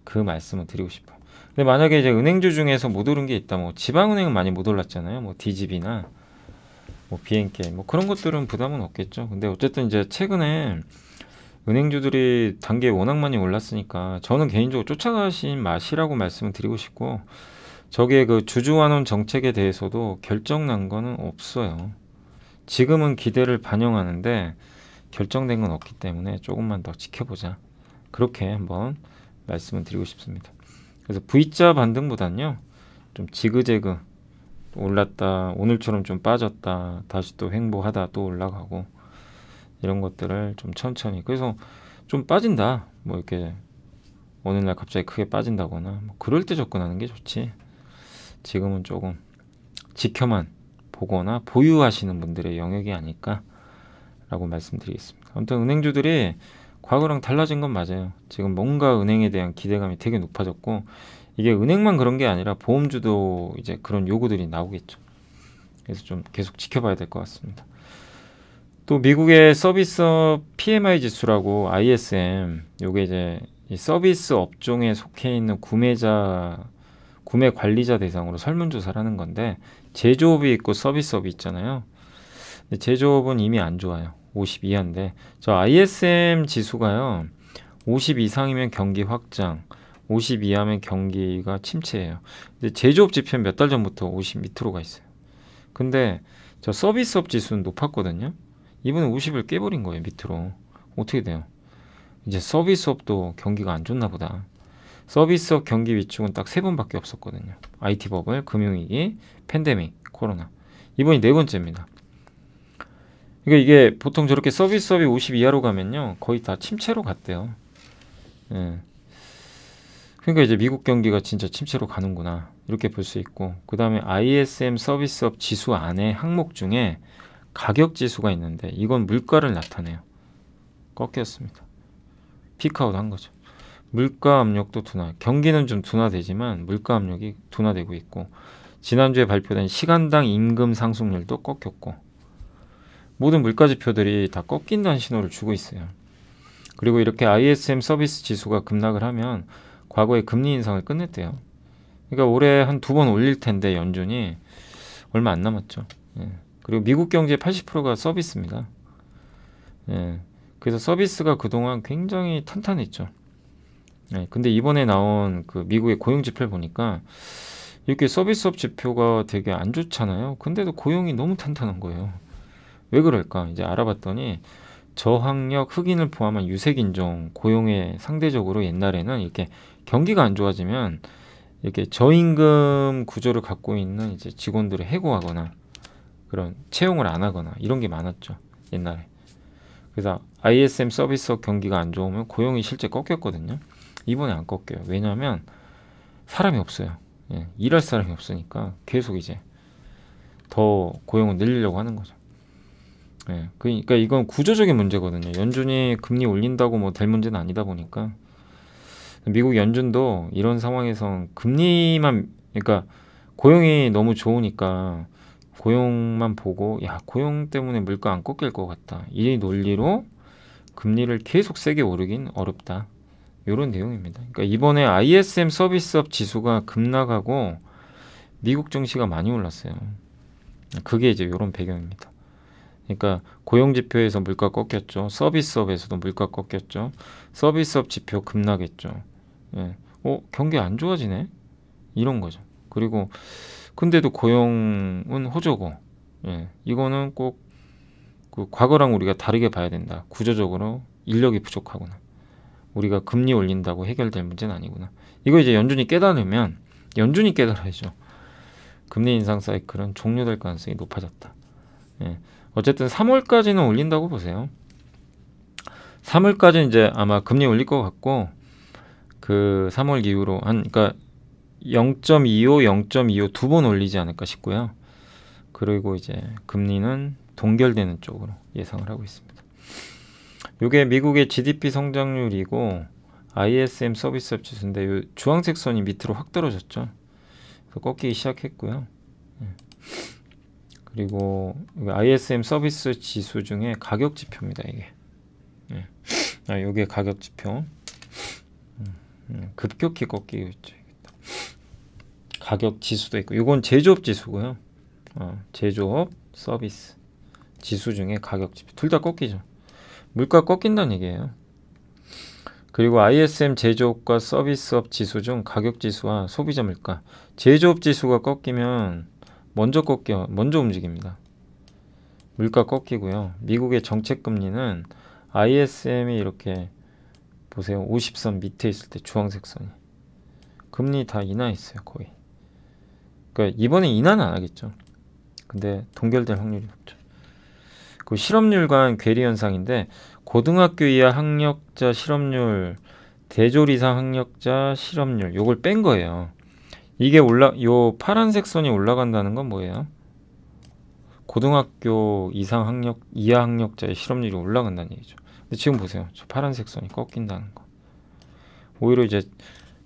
그 말씀을 드리고 싶어요. 근데 만약에 이제 은행주 중에서 못 오른 게 있다, 뭐 지방은행은 많이 못 올랐잖아요. 뭐 DGB나 뭐 BNK 뭐 그런 것들은 부담은 없겠죠. 근데 어쨌든 이제 최근에 은행주들이 단계 워낙 많이 올랐으니까 저는 개인적으로 쫓아가신 맛이라고 말씀을 드리고 싶고, 저게 그 주주환원 정책에 대해서도 결정난 거는 없어요. 지금은 기대를 반영하는데 결정된 건 없기 때문에 조금만 더 지켜보자, 그렇게 한번 말씀을 드리고 싶습니다. 그래서 V자 반등보다는요, 좀 지그재그 올랐다 오늘처럼 좀 빠졌다 다시 또 횡보하다 또 올라가고, 이런 것들을 좀 천천히, 그래서 좀 빠진다 뭐 이렇게 어느 날 갑자기 크게 빠진다거나 뭐 그럴 때 접근하는 게 좋지, 지금은 조금 지켜만 보거나 보유하시는 분들의 영역이 아닐까 라고 말씀드리겠습니다. 아무튼 은행주들이 과거랑 달라진 건 맞아요. 지금 뭔가 은행에 대한 기대감이 되게 높아졌고, 이게 은행만 그런 게 아니라 보험주도 이제 그런 요구들이 나오겠죠. 그래서 좀 계속 지켜봐야 될 것 같습니다. 또 미국의 서비스업 PMI 지수라고 ISM, 요게 이제 이 서비스 업종에 속해 있는 구매 관리자 대상으로 설문조사를 하는 건데, 제조업이 있고 서비스업이 있잖아요. 근데 제조업은 이미 안 좋아요. 50 이하인데, 저 ISM 지수가요, 50 이상이면 경기 확장, 50 이하면 경기가 침체예요. 근데 제조업 지표는 몇 달 전부터 50 밑으로 가 있어요. 근데 저 서비스업 지수는 높았거든요. 이번에 50을 깨버린 거예요, 밑으로. 어떻게 돼요? 이제 서비스업도 경기가 안 좋나 보다. 서비스업 경기 위축은 딱 3번밖에 없었거든요. IT 버블, 금융위기, 팬데믹, 코로나. 이번이 4번째입니다. 그러니까 이게 보통 저렇게 서비스업이 50 이하로 가면요, 거의 다 침체로 갔대요. 예. 그러니까 이제 미국 경기가 진짜 침체로 가는구나, 이렇게 볼 수 있고, 그 다음에 ISM 서비스업 지수 안에 항목 중에 가격 지수가 있는데, 이건 물가를 나타내요. 꺾였습니다. 피크아웃 한 거죠. 물가 압력도 경기는 좀 둔화되지만 물가 압력이 둔화되고 있고, 지난주에 발표된 시간당 임금 상승률도 꺾였고, 모든 물가 지표들이 다 꺾인다는 신호를 주고 있어요. 그리고 이렇게 ISM 서비스 지수가 급락을 하면 과거에 금리 인상을 끝냈대요. 그러니까 올해 한 2번 올릴 텐데 연준이 얼마 안 남았죠. 예. 그리고 미국 경제의 80%가 서비스입니다. 예. 그래서 서비스가 그동안 굉장히 탄탄했죠. 예. 근데 이번에 나온 그 미국의 고용 지표를 보니까 이렇게 서비스업 지표가 되게 안 좋잖아요. 근데도 고용이 너무 탄탄한 거예요. 왜 그럴까? 이제 알아봤더니 저학력 흑인을 포함한 유색인종 고용에 상대적으로 옛날에는 이렇게 경기가 안 좋아지면 이렇게 저임금 구조를 갖고 있는 이제 직원들을 해고하거나 그런 채용을 안 하거나 이런 게 많았죠, 옛날에. 그래서 ISM 서비스업 경기가 안 좋으면 고용이 실제 꺾였거든요. 이번에 안 꺾여요. 왜냐하면 사람이 없어요. 예, 일할 사람이 없으니까 계속 이제 더 고용을 늘리려고 하는 거죠. 예, 그러니까 이건 구조적인 문제거든요. 연준이 금리 올린다고 뭐 될 문제는 아니다 보니까, 미국 연준도 이런 상황에서 금리만, 그러니까 고용이 너무 좋으니까 고용만 보고, 야, 고용 때문에 물가 안 꺾일 것 같다, 이 논리로 금리를 계속 세게 오르긴 어렵다, 이런 내용입니다. 그러니까 이번에 ISM 서비스업 지수가 급락하고 미국 증시가 많이 올랐어요. 그게 이제 이런 배경입니다. 그러니까 고용지표에서 물가 꺾였죠. 서비스업에서도 물가 꺾였죠. 서비스업 지표 급락했죠. 예. 경기 안 좋아지네? 이런 거죠. 그리고 근데도 고용은 호조고, 예. 이거는 꼭 그 과거랑 우리가 다르게 봐야 된다. 구조적으로 인력이 부족하구나. 우리가 금리 올린다고 해결될 문제는 아니구나. 이거 이제 연준이 깨달으면, 연준이 깨달아야죠. 금리 인상 사이클은 종료될 가능성이 높아졌다. 예. 어쨌든 3월까지는 올린다고 보세요. 3월까지는 이제 아마 금리 올릴 것 같고, 그 3월 이후로 그러니까 0.25, 0.25 두 번 올리지 않을까 싶고요. 그리고 이제 금리는 동결되는 쪽으로 예상을 하고 있습니다. 이게 미국의 GDP 성장률이고 ISM 서비스업 지수인데, 요 주황색 선이 밑으로 확 떨어졌죠. 그래서 꺾이기 시작했고요. 그리고 ISM 서비스 지수 중에 가격 지표입니다. 이게 요게 가격 지표. 급격히 꺾이고 있죠. 가격 지수도 있고, 이건 제조업 지수고요. 제조업 서비스 지수 중에 가격 지표 둘 다 꺾이죠. 물가 꺾인다는 얘기예요. 그리고 ISM 제조업과 서비스업 지수 중 가격 지수와 소비자 물가. 제조업 지수가 꺾이면 먼저 움직입니다. 물가 꺾이고요. 미국의 정책 금리는 ISM이 이렇게 보세요. 50선 밑에 있을 때 주황색 선이 금리 다 인하했어요. 거의. 그러니까 이번에 인하는 안 하겠죠. 근데 동결될 확률이 높죠. 그 실업률과 괴리 현상인데, 고등학교 이하 학력자 실업률, 대졸 이상 학력자 실업률, 요걸 뺀 거예요. 이게 요 파란색 선이 올라간다는 건 뭐예요? 고등학교 이하 학력자의 실업률이 올라간다는 얘기죠. 근데 지금 보세요. 저 파란색 선이 꺾인다는 거. 오히려 이제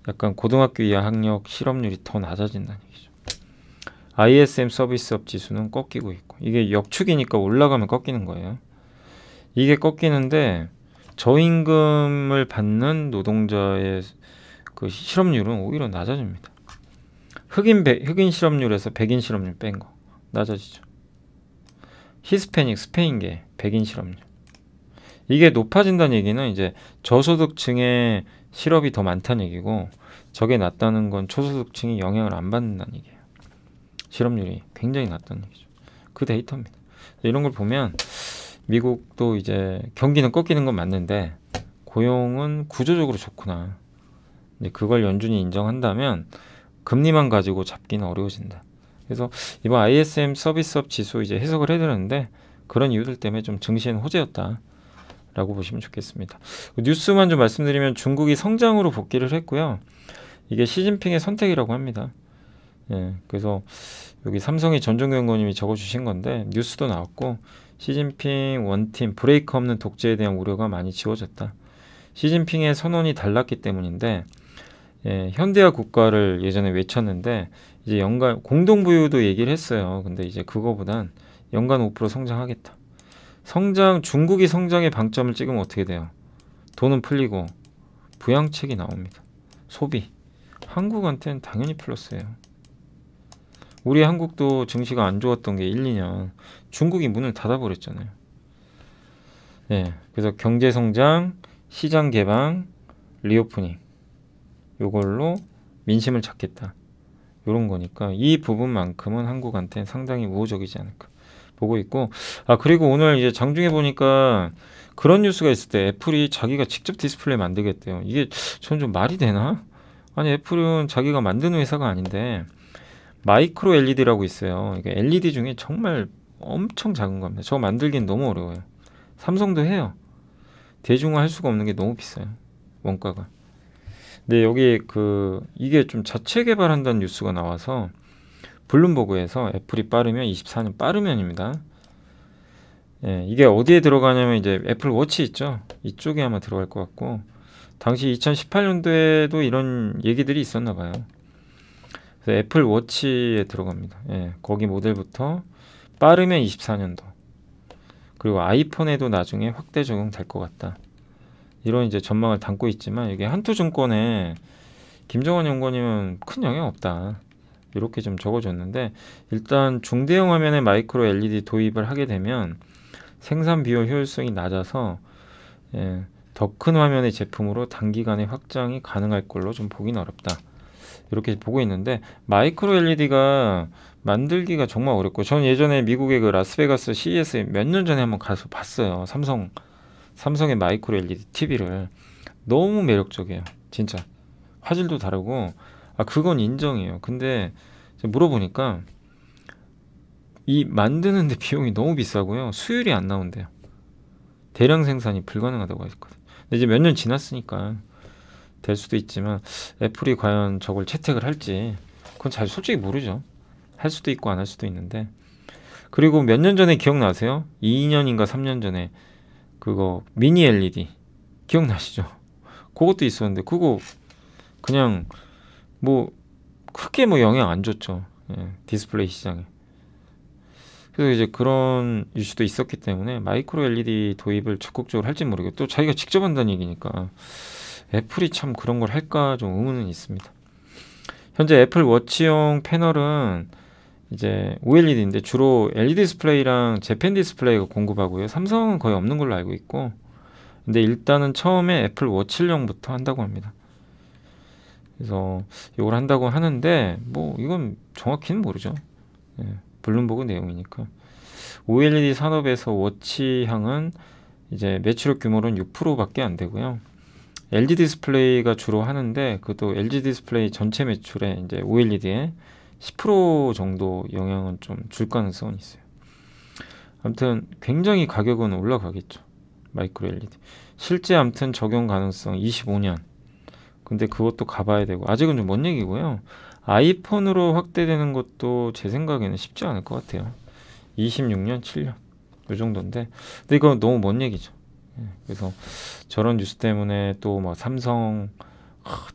약간 고등학교 이하 학력 실업률이 더 낮아진다는 얘기죠. ISM 서비스업 지수는 꺾이고 있고, 이게 역축이니까 올라가면 꺾이는 거예요. 이게 꺾이는데 저임금을 받는 노동자의 그 실업률은 오히려 낮아집니다. 흑인 실업률에서 백인 실업률 뺀 거 낮아지죠. 히스패닉 스페인계 백인 실업률, 이게 높아진다는 얘기는 이제 저소득층의 실업이 더 많다는 얘기고, 저게 낮다는 건 초소득층이 영향을 안 받는다는 얘기예요. 실업률이 굉장히 낮다는 얘기죠. 그 데이터입니다. 이런 걸 보면 미국도 이제 경기는 꺾이는 건 맞는데 고용은 구조적으로 좋구나. 이제 그걸 연준이 인정한다면 금리만 가지고 잡기는 어려워진다. 그래서 이번 ISM 서비스업 지수 이제 해석을 해드렸는데, 그런 이유들 때문에 좀 증시는 호재였다 라고 보시면 좋겠습니다. 뉴스만 좀 말씀드리면, 중국이 성장으로 복귀를 했고요. 이게 시진핑의 선택이라고 합니다. 그래서 여기 삼성의 전종규 연구원님이 적어주신 건데, 뉴스도 나왔고, 시진핑 원팀 브레이크 없는 독재에 대한 우려가 많이 지워졌다. 시진핑의 선언이 달랐기 때문인데, 현대화 국가를 예전에 외쳤는데 이제 연간 공동부유도 얘기를 했어요. 근데 이제 그거보단 연간 5% 성장하겠다. 중국이 성장의 방점을 찍으면 어떻게 돼요? 돈은 풀리고 부양책이 나옵니다. 소비. 한국한테는 당연히 플러스예요. 우리 한국도 증시가 안 좋았던 게 1, 2년 중국이 문을 닫아버렸잖아요. 그래서 경제 성장, 시장 개방, 리오프닝, 요걸로 민심을 찾겠다. 요런 거니까 이 부분만큼은 한국한테는 상당히 우호적이지 않을까 보고 있고, 그리고 오늘 이제 장중에 보니까 그런 뉴스가 있을 때 애플이 자기가 직접 디스플레이 만들겠대요. 이게 전 좀 말이 되나? 아니, 애플은 자기가 만드는 회사가 아닌데 마이크로 LED라고 있어요. 이게 LED 중에 정말 엄청 작은 겁니다. 저거 만들기는 너무 어려워요. 삼성도 해요. 대중화할 수가 없는 게 너무 비싸요. 원가가. 근데 여기 이게 좀 자체 개발한다는 뉴스가 나와서, 블룸버그에서 애플이 빠르면 24년 빠르면입니다. 이게 어디에 들어가냐면 이제 애플 워치 있죠. 이쪽에 아마 들어갈 것 같고, 당시 2018년도에도 이런 얘기들이 있었나 봐요. 그래서 애플 워치에 들어갑니다. 거기 모델부터 빠르면 24년도. 그리고 아이폰에도 나중에 확대 적용될 것 같다. 이런 이제 전망을 담고 있지만, 이게 한투증권에 김정환 연구원님은 큰 영향 없다. 이렇게 좀 적어줬는데, 일단 중대형 화면에 마이크로 LED 도입을 하게 되면 생산 비용 효율성이 낮아서 더 큰 화면의 제품으로 단기간에 확장이 가능할 걸로 좀 보기는 어렵다. 이렇게 보고 있는데, 마이크로 LED가 만들기가 정말 어렵고, 저는 예전에 미국의 그 라스베가스 CES에 몇 년 전에 한번 가서 봤어요. 삼성의 마이크로 LED TV를. 너무 매력적이에요. 진짜 화질도 다르고, 그건 인정해요. 근데 물어보니까 이 만드는데 비용이 너무 비싸고요. 수율이 안 나온대요. 대량 생산이 불가능하다고 했거든요. 근데 이제 몇 년 지났으니까 될 수도 있지만, 애플이 과연 저걸 채택을 할지 그건 잘 솔직히 모르죠. 할 수도 있고 안 할 수도 있는데. 그리고 몇 년 전에 기억나세요? 2년인가 3년 전에 그거 미니 LED 기억나시죠? 그것도 있었는데 그거 그냥 뭐 크게 뭐 영향 안 줬죠. 예, 디스플레이 시장에. 그래서 이제 그런 이슈도 있었기 때문에 마이크로 LED 도입을 적극적으로 할지 모르겠고, 또 자기가 직접 한다는 얘기니까 애플이 참 그런 걸 할까 좀 의문은 있습니다. 현재 애플 워치용 패널은 이제 OLED인데 주로 LED 디스플레이랑 재팬 디스플레이가 공급하고요. 삼성은 거의 없는 걸로 알고 있고, 근데 일단은 처음에 애플 워치용부터 한다고 합니다. 그래서 이걸 한다고 하는데 뭐 이건 정확히는 모르죠. 예, 블룸버그 내용이니까. OLED 산업에서 워치향은 이제 매출액 규모는 6%밖에 안 되고요. LG 디스플레이가 주로 하는데 그것도 LG 디스플레이 전체 매출에 이제 OLED에 10% 정도 영향은 좀 줄 가능성은 있어요. 아무튼 굉장히 가격은 올라가겠죠. 마이크로 LED. 실제 아무튼 적용 가능성 25년. 근데 그것도 가봐야 되고 아직은 좀 먼 얘기고요. 아이폰으로 확대되는 것도 제 생각에는 쉽지 않을 것 같아요. 26년, 7년 이 정도인데, 근데 이건 너무 먼 얘기죠. 그래서 저런 뉴스 때문에 또 막 삼성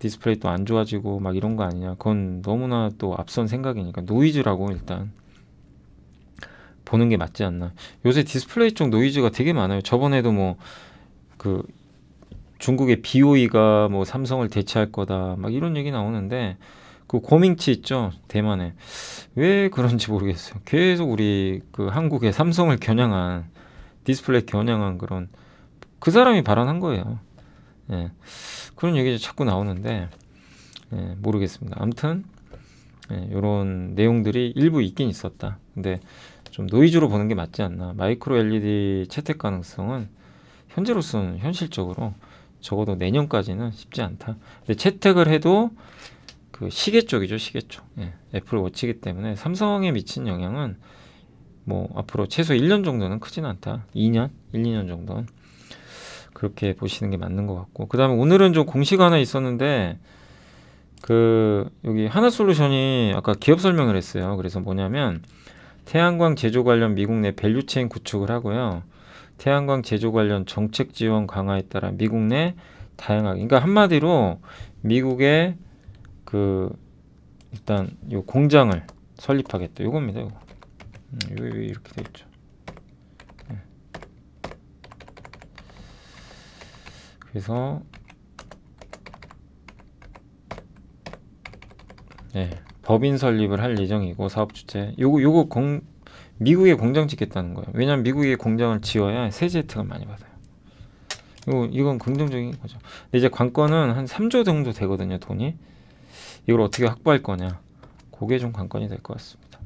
디스플레이 또 안 좋아지고 막 이런 거 아니냐, 그건 너무나 또 앞선 생각이니까 노이즈라고 일단 보는 게 맞지 않나. 요새 디스플레이 쪽 노이즈가 되게 많아요. 저번에도 뭐 그 중국의 BOE가 뭐 삼성을 대체할 거다 막 이런 얘기 나오는데, 그 고밍치 있죠, 대만에. 왜 그런지 모르겠어요. 계속 우리 그 한국의 삼성을 겨냥한, 디스플레이 겨냥한 그런, 그 사람이 발언한 거예요. 예, 그런 얘기 자꾸 나오는데, 예, 모르겠습니다. 아무튼 이런 내용들이 일부 있긴 있었다. 근데 좀 노이즈로 보는 게 맞지 않나. 마이크로 LED 채택 가능성은 현재로서는 현실적으로 적어도 내년까지는 쉽지 않다. 근데 채택을 해도 그 시계 쪽이죠, 시계 쪽. 예, 애플 워치이기 때문에 삼성에 미친 영향은 뭐 앞으로 최소 1년 정도는 크진 않다. 2년, 1, 2년 정도는 그렇게 보시는 게 맞는 것 같고, 그 다음에 오늘은 좀 공시가 하나 있었는데, 그 여기 하나솔루션이 아까 기업 설명을 했어요. 그래서 뭐냐면 태양광 제조 관련 미국 내 밸류체인 구축을 하고요. 태양광 제조 관련 정책 지원 강화에 따라 미국 내 다양하게, 그러니까 한마디로 미국의 그 일단 요 공장을 설립하겠다, 요겁니다. 요거. 이렇게 돼 있죠. 그래서 법인 설립을 할 예정이고, 사업 주체 요거 미국에 공장 짓겠다는 거예요. 왜냐면 미국에 공장을 지어야 세제 혜택을 많이 받아요. 이건 긍정적인 거죠. 근데 이제 관건은 한 3조 정도 되거든요, 돈이. 이걸 어떻게 확보할 거냐, 그게 좀 관건이 될 것 같습니다.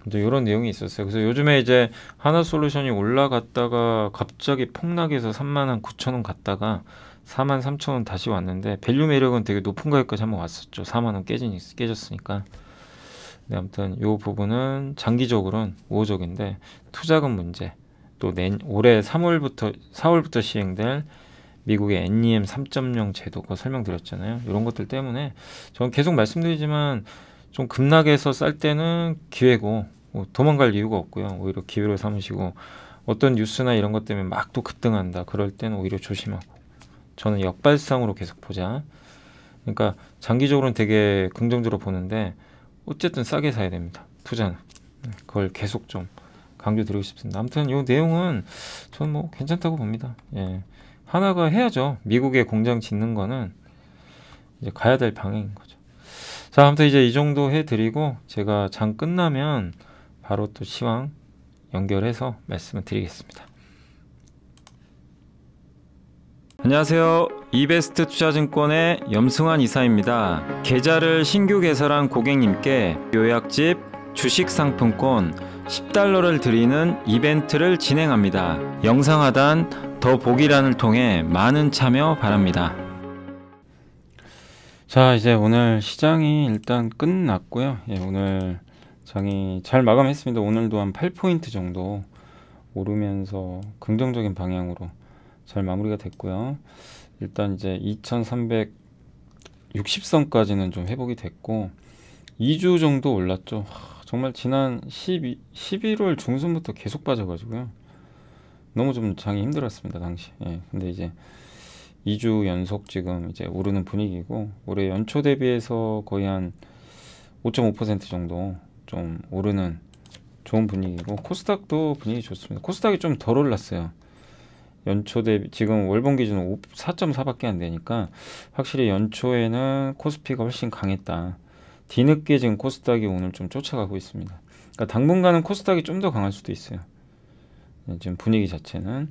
이제 이런 내용이 있었어요. 그래서 요즘에 이제 하나솔루션이 올라갔다가 갑자기 폭락해서 39,000원 갔다가 43,000원 다시 왔는데, 밸류 매력은 되게 높은 가격까지 한번 왔었죠. 40,000원 깨졌으니까. 네, 아무튼 이 부분은 장기적으로는 우호적인데, 투자금 문제, 또 올해 4월부터 시행될 미국의 NEM 3.0 제도, 거 설명드렸잖아요. 이런 것들 때문에 저는 계속 말씀드리지만 좀 급락해서 쌀 때는 기회고, 뭐 도망갈 이유가 없고요. 오히려 기회로 삼으시고, 어떤 뉴스나 이런 것 때문에 막 또 급등한다, 그럴 때는 오히려 조심하고, 저는 역발상으로 계속 보자. 그러니까 장기적으로는 되게 긍정적으로 보는데 어쨌든 싸게 사야 됩니다, 투자는. 그걸 계속 좀 강조드리고 싶습니다. 아무튼 이 내용은 저는 뭐 괜찮다고 봅니다. 예. 하나가 해야죠. 미국에 공장 짓는 거는 이제 가야 될 방향인 거죠. 자, 아무튼 이제 이 정도 해드리고, 제가 장 끝나면 바로 또 시황 연결해서 말씀을 드리겠습니다. 안녕하세요. 이베스트 투자증권의 염승환 이사입니다. 계좌를 신규 개설한 고객님께 요약집 주식 상품권 $10를 드리는 이벤트를 진행합니다. 영상 하단 더 보기란을 통해 많은 참여 바랍니다. 자, 이제 오늘 시장이 일단 끝났고요. 오늘 장이 잘 마감했습니다. 오늘도 한 8포인트 정도 오르면서 긍정적인 방향으로 잘 마무리가 됐고요. 일단 이제 2360선까지는 좀 회복이 됐고, 2주 정도 올랐죠. 정말 지난 11월 중순부터 계속 빠져가지고요. 너무 좀 장이 힘들었습니다, 당시. 근데 이제 2주 연속 지금 이제 오르는 분위기고, 올해 연초 대비해서 거의 한 5.5% 정도 좀 오르는 좋은 분위기고, 코스닥도 분위기 좋습니다. 코스닥이 좀 덜 올랐어요. 연초 대비 지금 월봉 기준으로 4.4밖에 안 되니까 확실히 연초에는 코스피가 훨씬 강했다. 뒤늦게 지금 코스닥이 오늘 좀 쫓아가고 있습니다. 그러니까 당분간은 코스닥이 좀 더 강할 수도 있어요. 지금 분위기 자체는.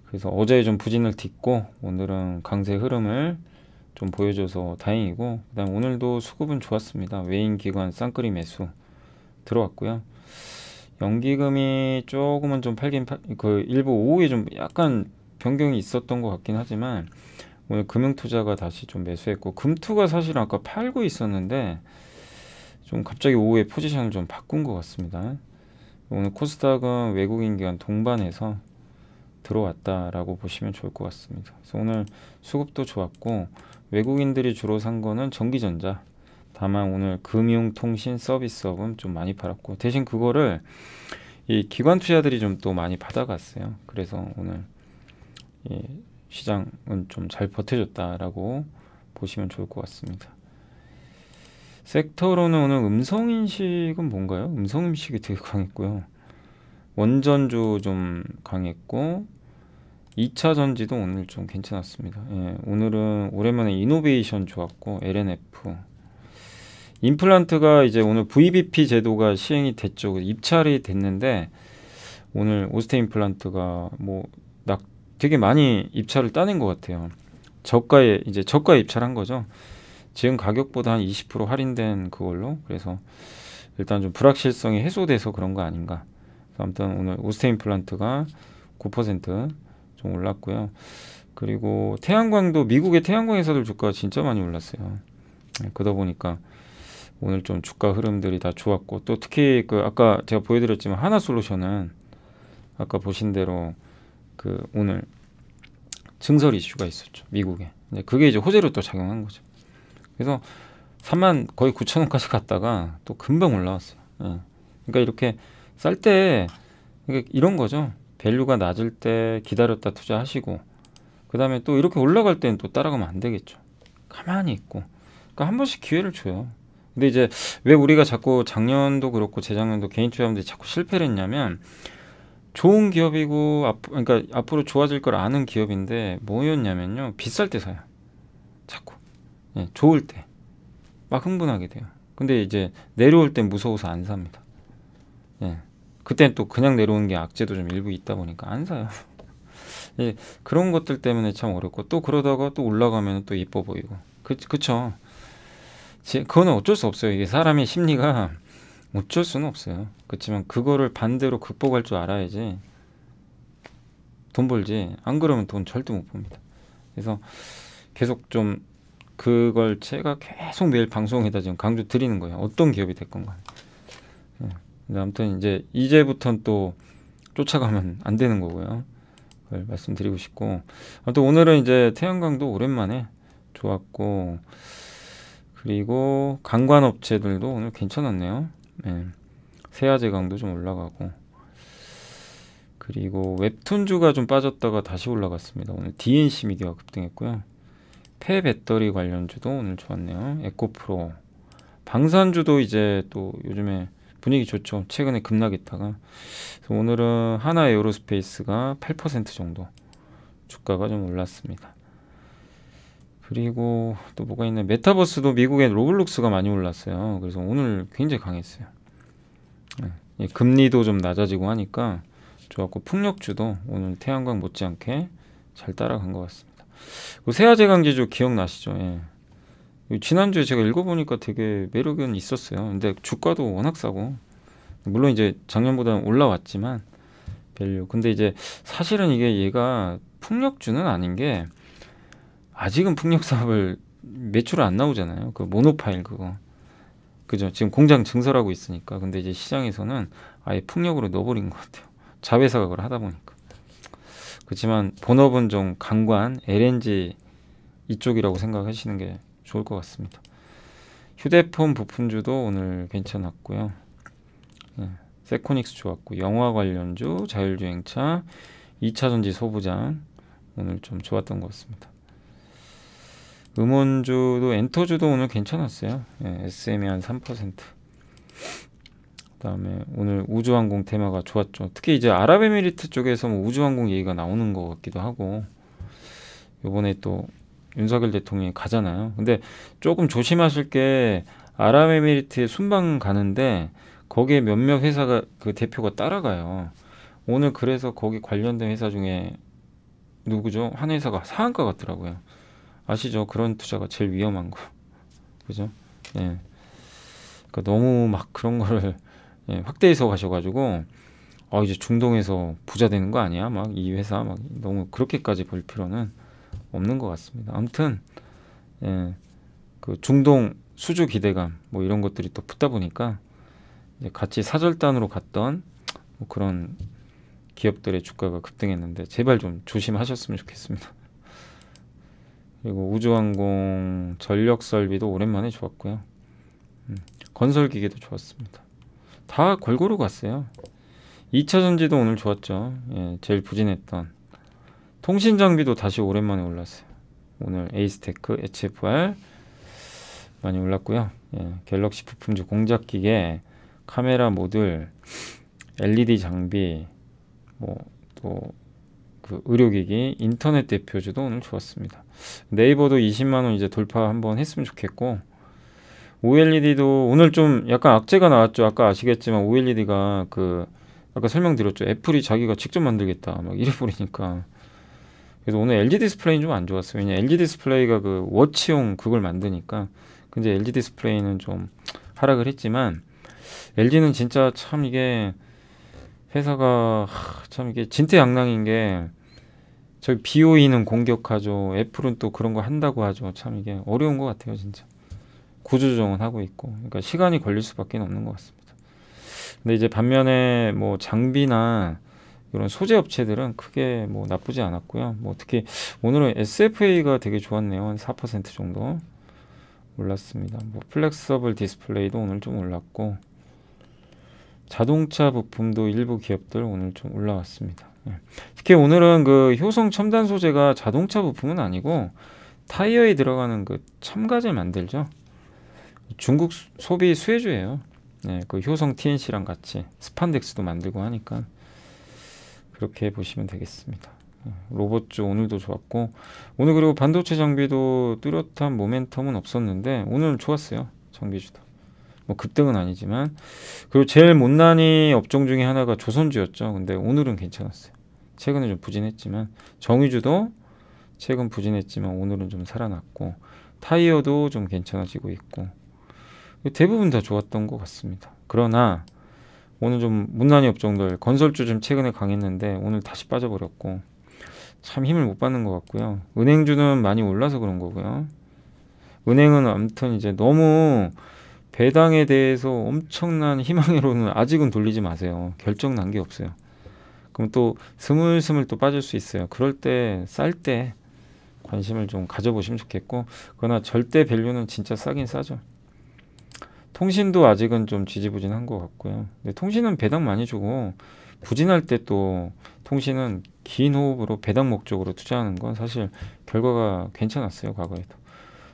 그래서 어제 좀 부진을 딛고 오늘은 강세 흐름을 좀 보여줘서 다행이고, 그다음 오늘도 수급은 좋았습니다. 외인 기관 쌍끌이 매수 들어왔고요. 연기금이 조금은 좀 그 일부 오후에 좀 약간 변경이 있었던 것 같긴 하지만 오늘 금융투자가 다시 좀 매수했고, 금투가 사실 아까 팔고 있었는데 좀 갑자기 오후에 포지션을 좀 바꾼 것 같습니다. 오늘 코스닥은 외국인 기관 동반해서 들어왔다라고 보시면 좋을 것 같습니다. 그래서 오늘 수급도 좋았고, 외국인들이 주로 산 거는 전기전자, 다만 오늘 금융통신 서비스업은 좀 많이 팔았고, 대신 그거를 이 기관 투자들이 좀 또 많이 받아갔어요. 그래서 오늘 이 시장은 좀 잘 버텨줬다라고 보시면 좋을 것 같습니다. 섹터로는 오늘 음성인식은 뭔가요? 음성인식이 되게 강했고요. 원전주 좀 강했고, 2차 전지도 오늘 좀 괜찮았습니다. 예, 오늘은 오랜만에 이노베이션 좋았고, LNF 임플란트가 이제 오늘 VBP 제도가 시행이 됐죠. 입찰이 됐는데 오늘 오스테 임플란트가 뭐 되게 많이 입찰을 따낸 것 같아요. 저가에 입찰한 거죠. 지금 가격보다 한 20% 할인된 그걸로. 그래서 일단 좀 불확실성이 해소돼서 그런 거 아닌가. 아무튼 오늘 오스테 임플란트가 9% 좀 올랐고요. 그리고 태양광도, 미국의 태양광 회사들 주가가 진짜 많이 올랐어요. 그러다 보니까 오늘 좀 주가 흐름들이 다 좋았고, 또 특히 그 아까 제가 보여드렸지만 하나솔루션은 아까 보신 대로 그 오늘 증설 이슈가 있었죠, 미국에. 그게 이제 호재로 또 작용한 거죠. 그래서 3만 거의 9천 원까지 갔다가 또 금방 올라왔어요. 예. 그러니까 이렇게 쌀 때 이런 거죠. 밸류가 낮을 때 기다렸다 투자하시고, 그 다음에 또 이렇게 올라갈 때는 또 따라가면 안 되겠죠. 가만히 있고. 그러니까 한 번씩 기회를 줘요. 근데 이제 왜 우리가 자꾸 작년도 그렇고 재작년도 개인 투자자분들이 자꾸 실패를 했냐면, 좋은 기업이고 그러니까 앞으로 좋아질 걸 아는 기업인데 뭐였냐면요, 비쌀 때 사요. 자꾸. 예, 좋을 때 막 흥분하게 돼요. 근데 이제 내려올 땐 무서워서 안 삽니다. 예, 그땐 또 그냥 내려오는 게 악재도 좀 일부 있다 보니까 안 사요. 예, 그런 것들 때문에 참 어렵고, 또 그러다가 또 올라가면 또 이뻐 보이고. 그쵸. 그거는 어쩔 수 없어요. 이게 사람의 심리가 어쩔 수는 없어요. 그렇지만 그거를 반대로 극복할 줄 알아야지 돈 벌지, 안 그러면 돈 절대 못 봅니다. 그래서 계속 좀 그걸 제가 계속 매일 방송에다 지금 강조 드리는 거예요. 어떤 기업이 됐건 간에. 아무튼 이제부터는 또 쫓아가면 안 되는 거고요. 그걸 말씀드리고 싶고, 아무튼 오늘은 이제 태양광도 오랜만에 좋았고, 그리고 강관업체들도 오늘 괜찮았네요. 네. 세아제강도 좀 올라가고, 그리고 웹툰주가 좀 빠졌다가 다시 올라갔습니다. 오늘 DNC 미디어가 급등했고요. 폐배터리 관련주도 오늘 좋았네요. 에코프로. 방산주도 이제 또 요즘에 분위기 좋죠. 최근에 급락했다가. 그래서 오늘은 하나에어로스페이스가 8% 정도 주가가 좀 올랐습니다. 그리고 또 뭐가 있나, 메타버스도 미국의 로블록스가 많이 올랐어요. 그래서 오늘 굉장히 강했어요. 네. 금리도 좀 낮아지고 하니까 좋았고, 풍력주도 오늘 태양광 못지않게 잘 따라간 것 같습니다. 세아제강제주 기억나시죠? 예. 지난주에 제가 읽어보니까 되게 매력은 있었어요. 근데 주가도 워낙 싸고, 물론 이제 작년보다는 올라왔지만 밸류. 근데 이제 사실은 이게 얘가 풍력주는 아닌 게, 아직은 풍력 사업을 매출 안 나오잖아요. 그 모노파일 그거. 그죠? 지금 공장 증설하고 있으니까. 근데 이제 시장에서는 아예 풍력으로 넣어버린 것 같아요. 자회사가 그걸 하다 보니까. 그렇지만 본업은 좀 강관, LNG 이쪽이라고 생각하시는 게 좋을 것 같습니다. 휴대폰 부품주도 오늘 괜찮았고요. 네, 세코닉스 좋았고, 영화 관련주, 자율주행차, 2차전지 소부장 오늘 좀 좋았던 것 같습니다. 음원주도 엔터주도 오늘 괜찮았어요. 예, SM이 한 3%. 그다음에 오늘 우주항공 테마가 좋았죠. 특히 이제 아랍에미리트 쪽에서 뭐 우주항공 얘기가 나오는 것 같기도 하고, 요번에 또 윤석열 대통령이 가잖아요. 근데 조금 조심하실 게, 아랍에미리트에 순방 가는데 거기에 몇몇 회사가 그 대표가 따라가요. 오늘 그래서 거기 관련된 회사 중에 누구죠? 한 회사가 상한가 같더라고요. 아시죠? 그런 투자가 제일 위험한 거. 그죠? 예. 그러니까 너무 막 그런 거를 예, 확대 해석하셔가지고 이제 중동에서 부자 되는 거 아니야? 막 이 회사 막 너무 그렇게까지 볼 필요는 없는 것 같습니다. 아무튼 예, 그 중동 수주 기대감 뭐 이런 것들이 또 붙다 보니까 이제 같이 사절단으로 갔던 뭐 그런 기업들의 주가가 급등했는데, 제발 좀 조심하셨으면 좋겠습니다. 그리고 우주항공, 전력설비도 오랜만에 좋았고요. 건설기계도 좋았습니다. 다 골고루 갔어요. 2차전지도 오늘 좋았죠. 예, 제일 부진했던 통신장비도 다시 오랜만에 올랐어요. 오늘 에이스테크, HFR 많이 올랐고요. 예, 갤럭시 부품주, 공작기계, 카메라 모듈, LED 장비, 뭐 또 그 의료기기, 인터넷 대표주도 오늘 좋았습니다. 네이버도 20만원 이제 돌파 한번 했으면 좋겠고, OLED도 오늘 좀 약간 악재가 나왔죠. 아까 아시겠지만 OLED가 그 아까 설명드렸죠. 애플이 자기가 직접 만들겠다 막 이래버리니까. 그래서 오늘 LG 디스플레이는 좀 안 좋았어요. 왜냐 LG 디스플레이가 그 워치용 그걸 만드니까. 근데 LG 디스플레이는 좀 하락을 했지만, LG는 진짜 참 이게 회사가 참 이게 진퇴양난인 게, 저기 BOE는 공격하죠. 애플은 또 그런 거 한다고 하죠. 참 이게 어려운 것 같아요, 진짜. 구조조정은 하고 있고, 그러니까 시간이 걸릴 수밖에 없는 것 같습니다. 근데 이제 반면에 뭐 장비나 이런 소재 업체들은 크게 뭐 나쁘지 않았고요. 뭐 특히 오늘은 SFA가 되게 좋았네요. 한 4% 정도 올랐습니다. 뭐 플렉서블 디스플레이도 오늘 좀 올랐고, 자동차 부품도 일부 기업들 오늘 좀 올라왔습니다. 특히 오늘은 그 효성 첨단 소재가 자동차 부품은 아니고 타이어에 들어가는 그 첨가제 만들죠. 중국 소비 수혜주예요. 네, 그 효성 TNC랑 같이 스판덱스도 만들고 하니까 그렇게 보시면 되겠습니다. 로봇주 오늘도 좋았고, 오늘 그리고 반도체 장비도 뚜렷한 모멘텀은 없었는데 오늘 좋았어요. 장비주도. 뭐 급등은 아니지만. 그리고 제일 못난이 업종 중에 하나가 조선주였죠. 근데 오늘은 괜찮았어요. 최근에 좀 부진했지만, 정유주도 최근 부진했지만 오늘은 좀 살아났고, 타이어도 좀 괜찮아지고 있고, 대부분 다 좋았던 것 같습니다. 그러나 오늘 좀 못난이 업종들, 건설주 좀 최근에 강했는데 오늘 다시 빠져버렸고, 참 힘을 못 받는 것 같고요. 은행주는 많이 올라서 그런 거고요. 은행은 아무튼 이제 너무 배당에 대해서 엄청난 희망으로는 아직은 돌리지 마세요. 결정 난 게 없어요. 그럼 또 스물스물 또 빠질 수 있어요. 그럴 때 쌀 때 관심을 좀 가져보시면 좋겠고, 그러나 절대 밸류는 진짜 싸긴 싸죠. 통신도 아직은 좀 지지부진한 것 같고요. 근데 통신은 배당 많이 주고, 부진할 때 또 통신은 긴 호흡으로 배당 목적으로 투자하는 건 사실 결과가 괜찮았어요. 과거에도.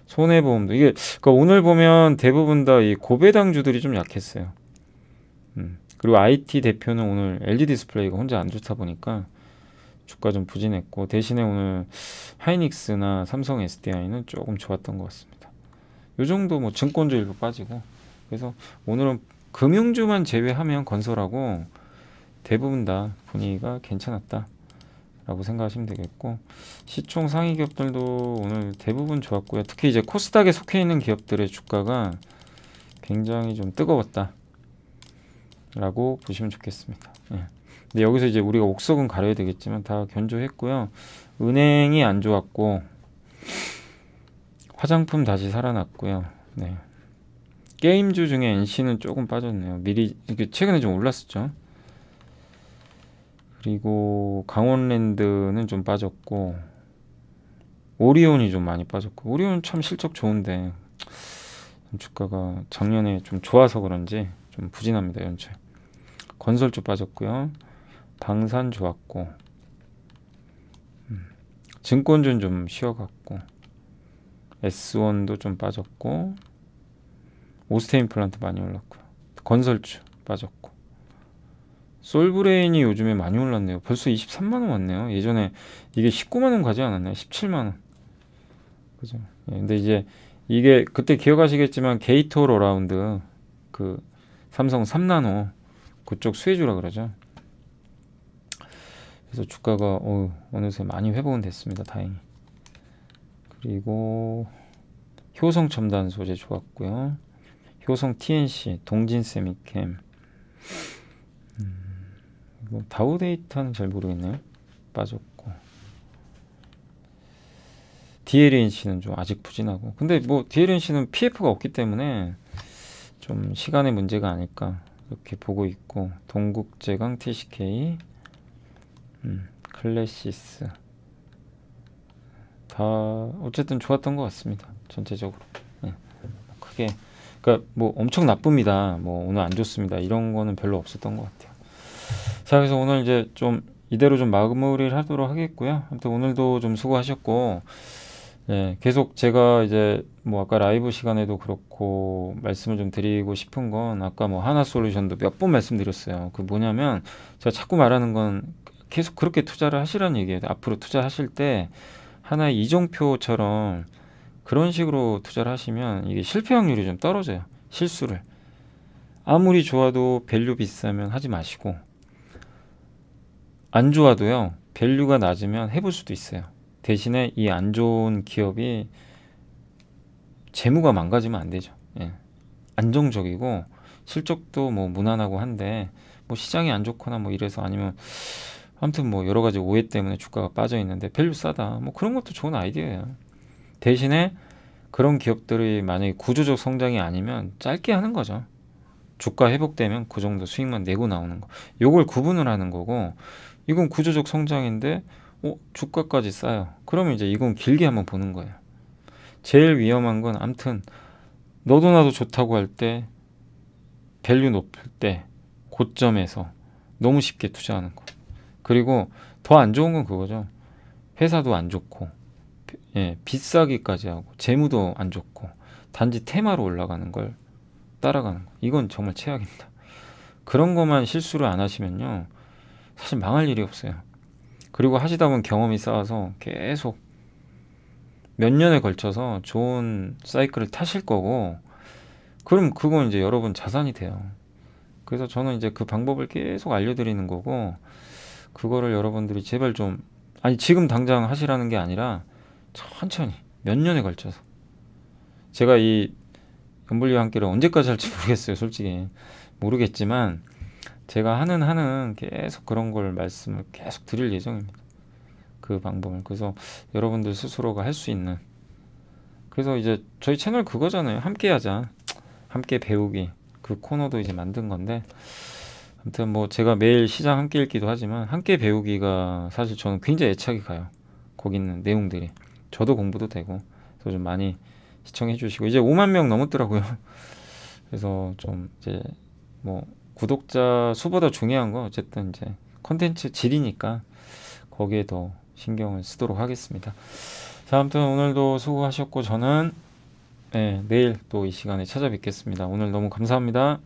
손해보험도 이게, 그러니까 오늘 보면 대부분 다 이 고배당주들이 좀 약했어요. 그리고 IT 대표는 오늘 LG 디스플레이가 혼자 안 좋다 보니까 주가 좀 부진했고, 대신에 오늘 하이닉스나 삼성 SDI는 조금 좋았던 것 같습니다. 이 정도 뭐 증권주 일부 빠지고, 그래서 오늘은 금융주만 제외하면 건설하고 대부분 다 분위기가 괜찮았다 라고 생각하시면 되겠고, 시총 상위 기업들도 오늘 대부분 좋았고요. 특히 이제 코스닥에 속해 있는 기업들의 주가가 굉장히 좀 뜨거웠다 라고 보시면 좋겠습니다. 예. 근데 여기서 이제 우리가 옥석은 가려야 되겠지만 다 견조했고요. 은행이 안 좋았고, 화장품 다시 살아났고요. 네. 게임주 중에 NC는 조금 빠졌네요. 미리 이게 최근에 좀 올랐었죠. 그리고 강원랜드는 좀 빠졌고, 오리온이 좀 많이 빠졌고, 오리온 참 실적 좋은데 주가가 작년에 좀 좋아서 그런지 좀 부진합니다. 연초에. 건설주 빠졌고요. 방산 좋았고, 증권주는 좀 쉬어갔고, S1도 좀 빠졌고, 오스테인 플란트 많이 올랐고요. 건설주 빠졌고, 솔브레인이 요즘에 많이 올랐네요. 벌써 23만원 왔네요. 예전에 이게 19만원 가지 않았나요? 17만원. 그죠? 예, 근데 이제 이게 그때 기억하시겠지만 게이토 어라운드 그 삼성 3나노 그쪽 수혜주라 그러죠. 그래서 주가가 어느새 많이 회복은 됐습니다. 다행히. 그리고 효성 첨단 소재 좋았고요. 효성 TNC, 동진 세미캠. 다우 데이터는 잘 모르겠네요. 빠졌고. DLNC는 좀 아직 부진하고. 근데 뭐 DLNC는 PF가 없기 때문에 좀 시간의 문제가 아닐까 이렇게 보고 있고. 동국제강, TCK, 클래시스 다 어쨌든 좋았던 것 같습니다. 전체적으로. 네. 크게 그러니까 뭐 엄청 나쁩니다. 뭐 오늘 안 좋습니다. 이런 거는 별로 없었던 것 같아요. 자, 그래서 오늘 이제 좀 이대로 좀 마무리를 하도록 하겠고요. 아무튼 오늘도 좀 수고하셨고, 예, 계속 제가 이제 뭐 아까 라이브 시간에도 그렇고 말씀을 좀 드리고 싶은 건 아까 뭐 하나솔루션도 몇 번 말씀드렸어요. 그 뭐냐면 제가 자꾸 말하는 건 계속 그렇게 투자를 하시라는 얘기예요. 앞으로 투자하실 때 하나의 이정표처럼 그런 식으로 투자를 하시면 이게 실패 확률이 좀 떨어져요. 실수를. 아무리 좋아도 밸류 비싸면 하지 마시고, 안 좋아도요 밸류가 낮으면 해볼 수도 있어요. 대신에 이 안 좋은 기업이 재무가 망가지면 안 되죠. 예. 안정적이고 실적도 뭐 무난하고 한데 뭐 시장이 안 좋거나 뭐 이래서 아니면 아무튼 뭐 여러 가지 오해 때문에 주가가 빠져 있는데 밸류 싸다 뭐 그런 것도 좋은 아이디어예요. 대신에 그런 기업들이 만약에 구조적 성장이 아니면 짧게 하는 거죠. 주가 회복되면 그 정도 수익만 내고 나오는 거. 요걸 구분을 하는 거고, 이건 구조적 성장인데 주가까지 싸요. 그러면 이제 이건 길게 한번 보는 거예요. 제일 위험한 건 아무튼 너도 나도 좋다고 할 때 밸류 높을 때 고점에서 너무 쉽게 투자하는 거. 그리고 더 안 좋은 건 그거죠. 회사도 안 좋고, 예, 비싸기까지 하고 재무도 안 좋고 단지 테마로 올라가는 걸 따라가는 거. 이건 정말 최악입니다. 그런 것만 실수를 안 하시면요 사실 망할 일이 없어요. 그리고 하시다 보면 경험이 쌓아서 계속 몇 년에 걸쳐서 좋은 사이클을 타실 거고, 그럼 그건 이제 여러분 자산이 돼요. 그래서 저는 이제 그 방법을 계속 알려드리는 거고, 그거를 여러분들이 제발 좀, 아니 지금 당장 하시라는 게 아니라 천천히 몇 년에 걸쳐서. 제가 이 연불리와 함께를 언제까지 할지 모르겠어요. 솔직히 모르겠지만 제가 하는 계속 그런 걸 말씀을 계속 드릴 예정입니다. 그 방법을. 그래서 여러분들 스스로가 할 수 있는, 그래서 이제 저희 채널 그거잖아요. 함께 하자, 함께 배우기. 그 코너도 이제 만든 건데, 아무튼 뭐 제가 매일 시장 함께 읽기도 하지만 함께 배우기가 사실 저는 굉장히 애착이 가요. 거기 있는 내용들이. 저도 공부도 되고. 그래서 좀 많이 시청해 주시고, 이제 5만 명 넘었더라고요. 그래서 좀 이제 뭐 구독자 수보다 중요한 건 어쨌든 이제 콘텐츠 질이니까 거기에 더 신경을 쓰도록 하겠습니다. 자, 아무튼 오늘도 수고하셨고 저는 내일 또 이 시간에 찾아뵙겠습니다. 오늘 너무 감사합니다.